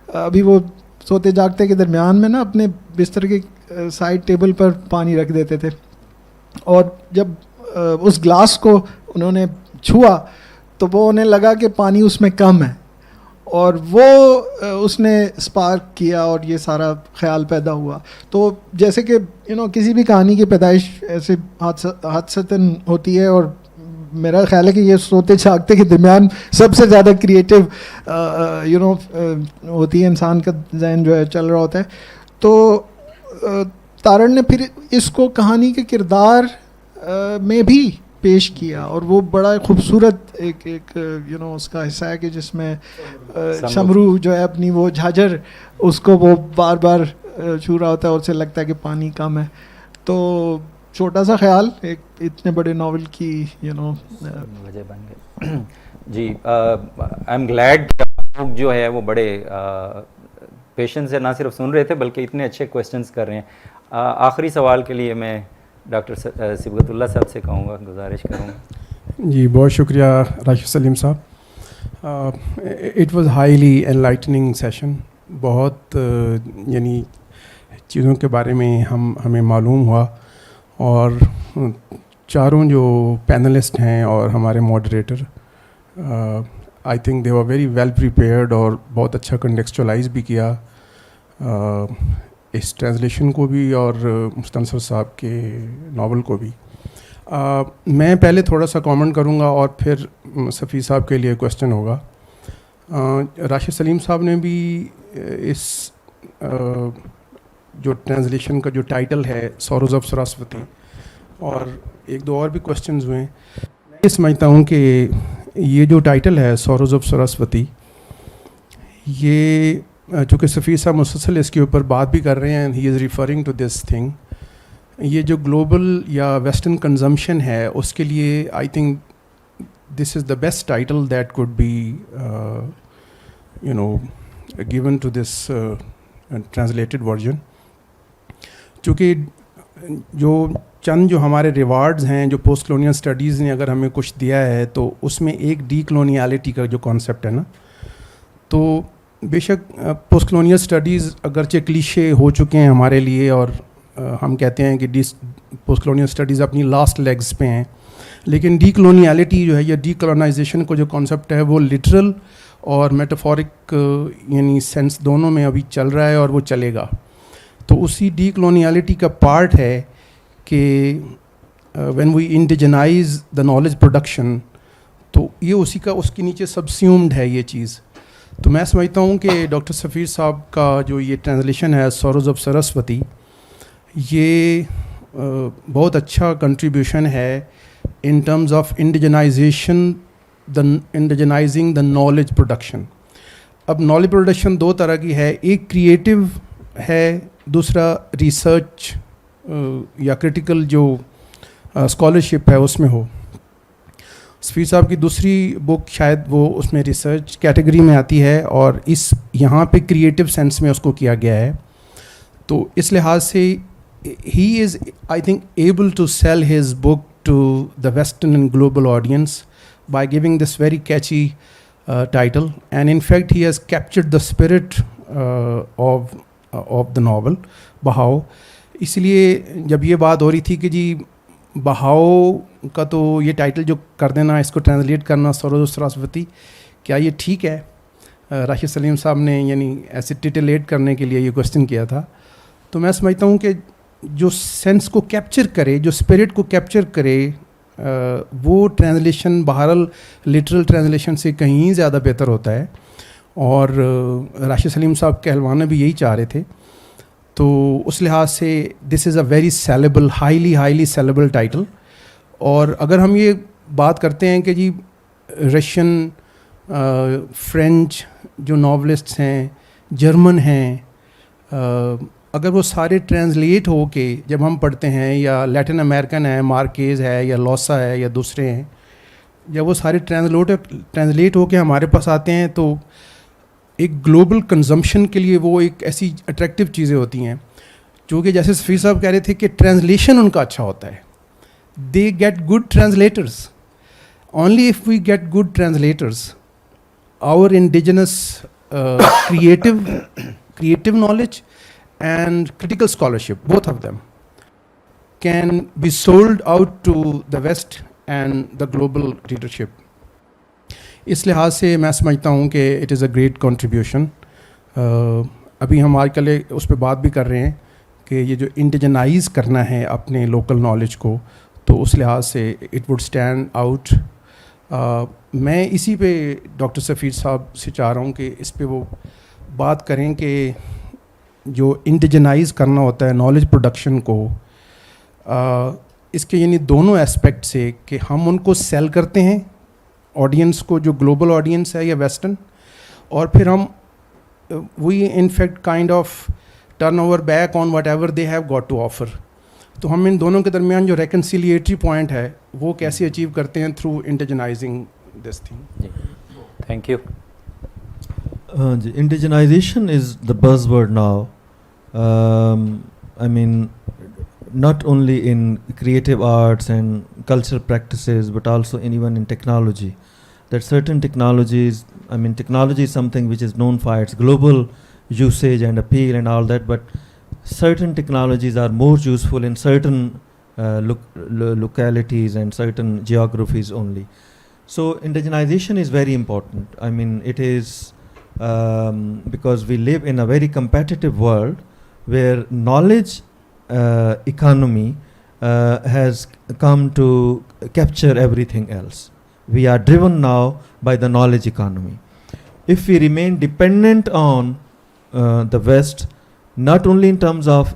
ابھی وہ سوتے جاگتے کے درمیان میں نا اپنے بستر کے سائڈ ٹیبل پر پانی رکھ دیتے تھے, اور جب اس گلاس کو انہوں نے چھوا تو وہ انہیں لگا کہ پانی اس میں کم ہے, اور وہ اس نے اسپارک کیا اور یہ سارا خیال پیدا ہوا. تو جیسے کہ کسی بھی کہانی کی پیدائش ایسے حادثتاً ہوتی ہے, اور میرا خیال ہے کہ یہ سوتے جاگتے کے درمیان سب سے زیادہ کریٹیو ہوتی ہے, انسان کا ذہن جو ہے چل رہا ہوتا ہے. تو تارڑ نے پھر اس کو کہانی کے کردار میں بھی پیش کیا, اور وہ بڑا خوبصورت ایک اس کا حصہ ہے کہ جس میں شمرو جو ہے اپنی وہ جھاجر اس کو وہ بار بار چھو رہا ہوتا ہے اور اسے لگتا ہے کہ پانی کم ہے. تو چھوٹا سا خیال ایک اتنے بڑے ناول کی وجہ بن گئی. جی آئی ایم گلیڈ کہ لوگ جو ہے وہ بڑے پیشنس سے نہ صرف سن رہے تھے بلکہ اتنے اچھے کویسچنس کر رہے ہیں. آخری سوال کے لیے میں ڈاکٹر صبغت اللہ صاحب سے کہوں گا, گزارش کروں گا. جی بہت شکریہ راشد سلیم صاحب. It was highly enlightening session. بہت یعنی چیزوں کے بارے میں ہمیں معلوم ہوا, اور چاروں جو پینلسٹ ہیں اور ہمارے moderator I think they were very well prepared, اور بہت اچھا کنٹیکسچولائز بھی کیا اس ٹرانسلیشن کو بھی اور مستنصر صاحب کے ناول کو بھی. میں پہلے تھوڑا سا کامنٹ کروں گا اور پھر صفی صاحب کے لیے کویسچن ہوگا. راشد سلیم صاحب نے بھی اس جو ٹرانسلیشن کا جو ٹائٹل ہے سوروز آف سراسوتی, اور ایک دو اور بھی کویسچنز ہوئے ہیں. میں یہ سمجھتا ہوں کہ یہ جو ٹائٹل ہے سوروز آف سراسوتی, یہ چونکہ صفی صاحب مسلسل اس کے اوپر بات بھی کر رہے ہیں, he is referring to this thing. یہ جو گلوبل یا ویسٹرن کنزمپشن ہے اس کے لیے I think this is the best title that could be given to this translated version. چونکہ جو ہمارے ریوارڈز ہیں, جو پوسٹ کلونیل اسٹڈیز نے اگر ہمیں کچھ دیا ہے, تو اس میں ایک ڈی کلونیالٹی کا جو کانسیپٹ ہے نا, تو بے شک پوسٹ کلونیل اسٹڈیز اگرچہ کلیشے ہو چکے ہیں ہمارے لیے, اور ہم کہتے ہیں کہ پوسٹ کلونیل اسٹڈیز اپنی لاسٹ لیگز پہ ہیں, لیکن ڈی کلونیالٹی جو ہے یا ڈی کلونائزیشن کو جو کانسیپٹ ہے وہ لٹرل اور میٹافورک یعنی سینس دونوں میں ابھی چل رہا ہے اور وہ چلے گا. تو اسی ڈی کلونیالٹی کا پارٹ ہے کہ when we indigenize the knowledge production, تو یہ اس کے نیچے سبسیومڈ ہے یہ چیز. تو میں سمجھتا ہوں کہ ڈاکٹر سفیر صاحب کا جو یہ ٹرانسلیشن ہے سوروز آف سرسوتی, یہ بہت اچھا کنٹریبیوشن ہے in terms of indigenizing the knowledge production. اب نالج پروڈکشن دو طرح کی ہے, ایک کریٹیو ہے, دوسرا ریسرچ یا کرٹیکل جو اسکالرشپ ہے اس میں ہو. صفی صاحب کی دوسری بک شاید وہ اس میں ریسرچ کیٹیگری میں آتی ہے, اور یہاں پہ کریٹیو سینس میں اس کو کیا گیا ہے. تو اس لحاظ سے he is I think able to sell his book to the western and global audience by giving this very catchy title, and in fact he has captured the spirit of the novel بہاؤ. اس لیے جب یہ بات ہو رہی تھی کہ جی بہاؤ کا تو یہ ٹائٹل جو کر دینا, اس کو ٹرانسلیٹ کرنا سوروز سراسوتی, کیا یہ ٹھیک ہے؟ راشد سلیم صاحب نے یعنی ایسے ٹیٹلیٹ کرنے کے لیے یہ کویسچن کیا تھا. تو میں سمجھتا ہوں کہ جو سینس کو کیپچر کرے, جو اسپرٹ کو کیپچر کرے, وہ ٹرانسلیشن بہرحال لٹرل ٹرانسلیشن سے کہیں زیادہ بہتر ہوتا ہے, اور راشد سلیم صاحب کہلوانا بھی یہی چاہ رہے تھے. تو اس لحاظ سے this is a very saleable, highly saleable title. اور اگر ہم یہ بات کرتے ہیں کہ جی رشین, فرینچ جو ناولسٹس ہیں, جرمن ہیں, اگر وہ سارے ٹرانسلیٹ ہو کے جب ہم پڑھتے ہیں, یا لیٹن امریکن ہے, مارکیز ہے یا لوسا ہے یا دوسرے ہیں, جب وہ سارے ٹرانسلیٹ ہو کے ہمارے پاس آتے ہیں, تو ایک گلوبل کنزمپشن کے لیے وہ ایک ایسی اٹریکٹیو چیزیں ہوتی ہیں. چونکہ جیسے صفی صاحب کہہ رہے تھے کہ ٹرانسلیشن ان کا اچھا ہوتا ہے, they get good translators. Only if we get good translators, our indigenous creative knowledge and critical scholarship, both of them can be sold out to the West and the global readership. اس لحاظ سے میں سمجھتا ہوں کہ it is a great contribution. ابھی ہم آج کل اس پہ بات بھی کر رہے ہیں کہ یہ جو انڈیجنائز کرنا ہے اپنے لوکل نالج کو, تو اس لحاظ سے اٹ وڈ اسٹینڈ آؤٹ. میں اسی پہ ڈاکٹر سفیر صاحب سے چاہ رہا ہوں کہ اس پہ وہ بات کریں کہ جو انڈیجنائز کرنا ہوتا ہے نالج پروڈکشن کو, اس کے یعنی دونوں اسپیکٹ سے کہ ہم ان کو سیل کرتے ہیں آڈینس کو, جو گلوبل آڈینس ہے یا ویسٹرن, اور پھر ہم we in fact kind of turn over back on whatever they have got to offer. تو ہم ان دونوں کے درمیان جو ریکنسیلیٹری پوائنٹ ہے وہ کیسے اچیو کرتے ہیں through indigenizing this thing. Thank you. Indigenization is the buzzword now. I mean, not only in creative arts and cultural practices, but also even in technology. That certain technologies, I mean, technology is something which is known for its global usage and appeal and all that, but certain technologies are more useful in certain localities and certain geographies only. So indigenization is very important. I mean, it is because we live in a very competitive world where knowledge economy has come to capture everything else. We are driven now by the knowledge economy. If we remain dependent on the West, not only in terms of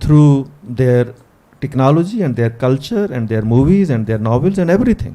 through their technology and their culture and their movies and their novels and everything.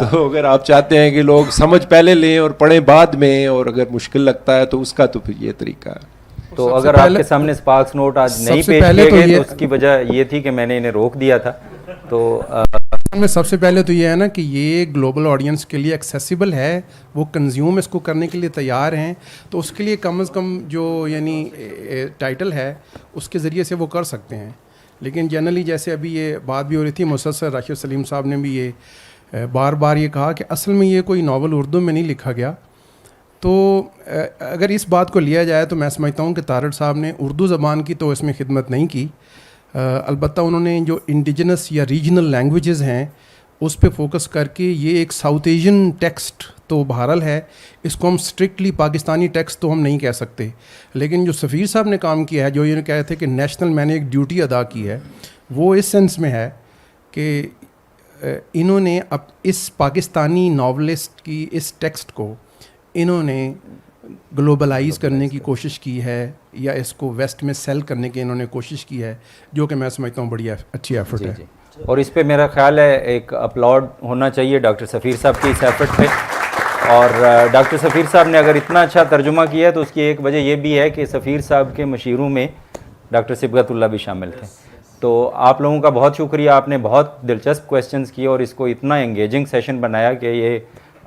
تو اگر آپ چاہتے ہیں کہ لوگ سمجھ پہلے لیں اور پڑھیں بعد میں، اور اگر مشکل لگتا ہے تو اس کا تو پھر یہ طریقہ ہے. تو اگر آپ کے سامنے اسپارکس نوٹ آج نہیں پیش کیے گئے تو اس کی وجہ یہ تھی کہ میں نے انہیں روک دیا تھا. تو میں سب سے پہلے تو یہ ہے نا کہ یہ گلوبل آڈینس کے لیے ایکسیسیبل ہے، وہ کنزیوم اس کو کرنے کے لیے تیار ہیں، تو اس کے لیے کم از کم جو یعنی ٹائٹل ہے اس کے ذریعے سے وہ کر سکتے ہیں. لیکن جنرلی جیسے ابھی یہ بات بھی ہو رہی تھی، مسلسل راشد سلیم صاحب نے بھی یہ بار بار یہ کہا کہ اصل میں یہ کوئی ناول اردو میں نہیں لکھا گیا. تو اگر اس بات کو لیا جائے تو میں سمجھتا ہوں کہ طارق صاحب نے اردو زبان کی تو اس میں خدمت نہیں کی، البتہ انہوں نے جو انڈیجنس یا ریجنل لینگویجز ہیں اس پہ فوکس کر کے یہ ایک ساؤتھ ایشین ٹیکسٹ تو بہرحال ہے، اس کو ہم اسٹرکٹلی پاکستانی ٹیکسٹ تو ہم نہیں کہہ سکتے. لیکن جو سفیر صاحب نے کام کیا ہے، جو یہ کہتے تھے کہ نیشنل میں نے ایک ڈیوٹی ادا کی ہے، وہ اس سینس میں ہے کہ انہوں نے اب اس پاکستانی ناولسٹ کی اس ٹیکسٹ کو انہوں نے گلوبلائز کرنے کی کوشش کی ہے، یا اس کو ویسٹ میں سیل کرنے کی انہوں نے کوشش کی ہے، جو کہ میں سمجھتا ہوں بڑی اچھی ایفرٹ ہے. اور اس پہ میرا خیال ہے ایک اپلاڈ ہونا چاہیے ڈاکٹر سفیر صاحب کی اس ایفرٹ پہ. اور ڈاکٹر سفیر صاحب نے اگر اتنا اچھا ترجمہ کیا ہے تو اس کی ایک وجہ یہ بھی ہے کہ سفیر صاحب کے مشیروں میں ڈاکٹر صبغت اللہ بھی شامل تھے. تو آپ لوگوں کا بہت شکریہ، آپ نے بہت دلچسپ کویسچنز کیے اور اس کو اتنا انگیجنگ سیشن بنایا کہ یہ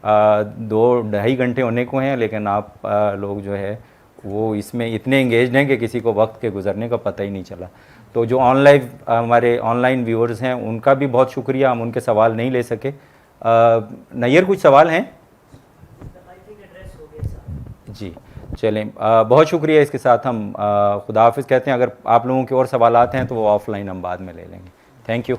2-2.5 گھنٹے ہونے کو ہیں، لیکن آپ لوگ جو ہے وہ اس میں اتنے انگیجڈ ہیں کہ کسی کو وقت کے گزرنے کا پتہ ہی نہیں چلا. تو جو ہمارے آن لائن ویورز ہیں ان کا بھی بہت شکریہ، ہم ان کے سوال نہیں لے سکے. نیر کچھ سوال ہیں؟ جی چلیں، بہت شکریہ. اس کے ساتھ ہم خدا حافظ کہتے ہیں. اگر آپ لوگوں کے اور سوالات ہیں تو وہ آف لائن ہم بعد میں لے لیں گے. Thank you.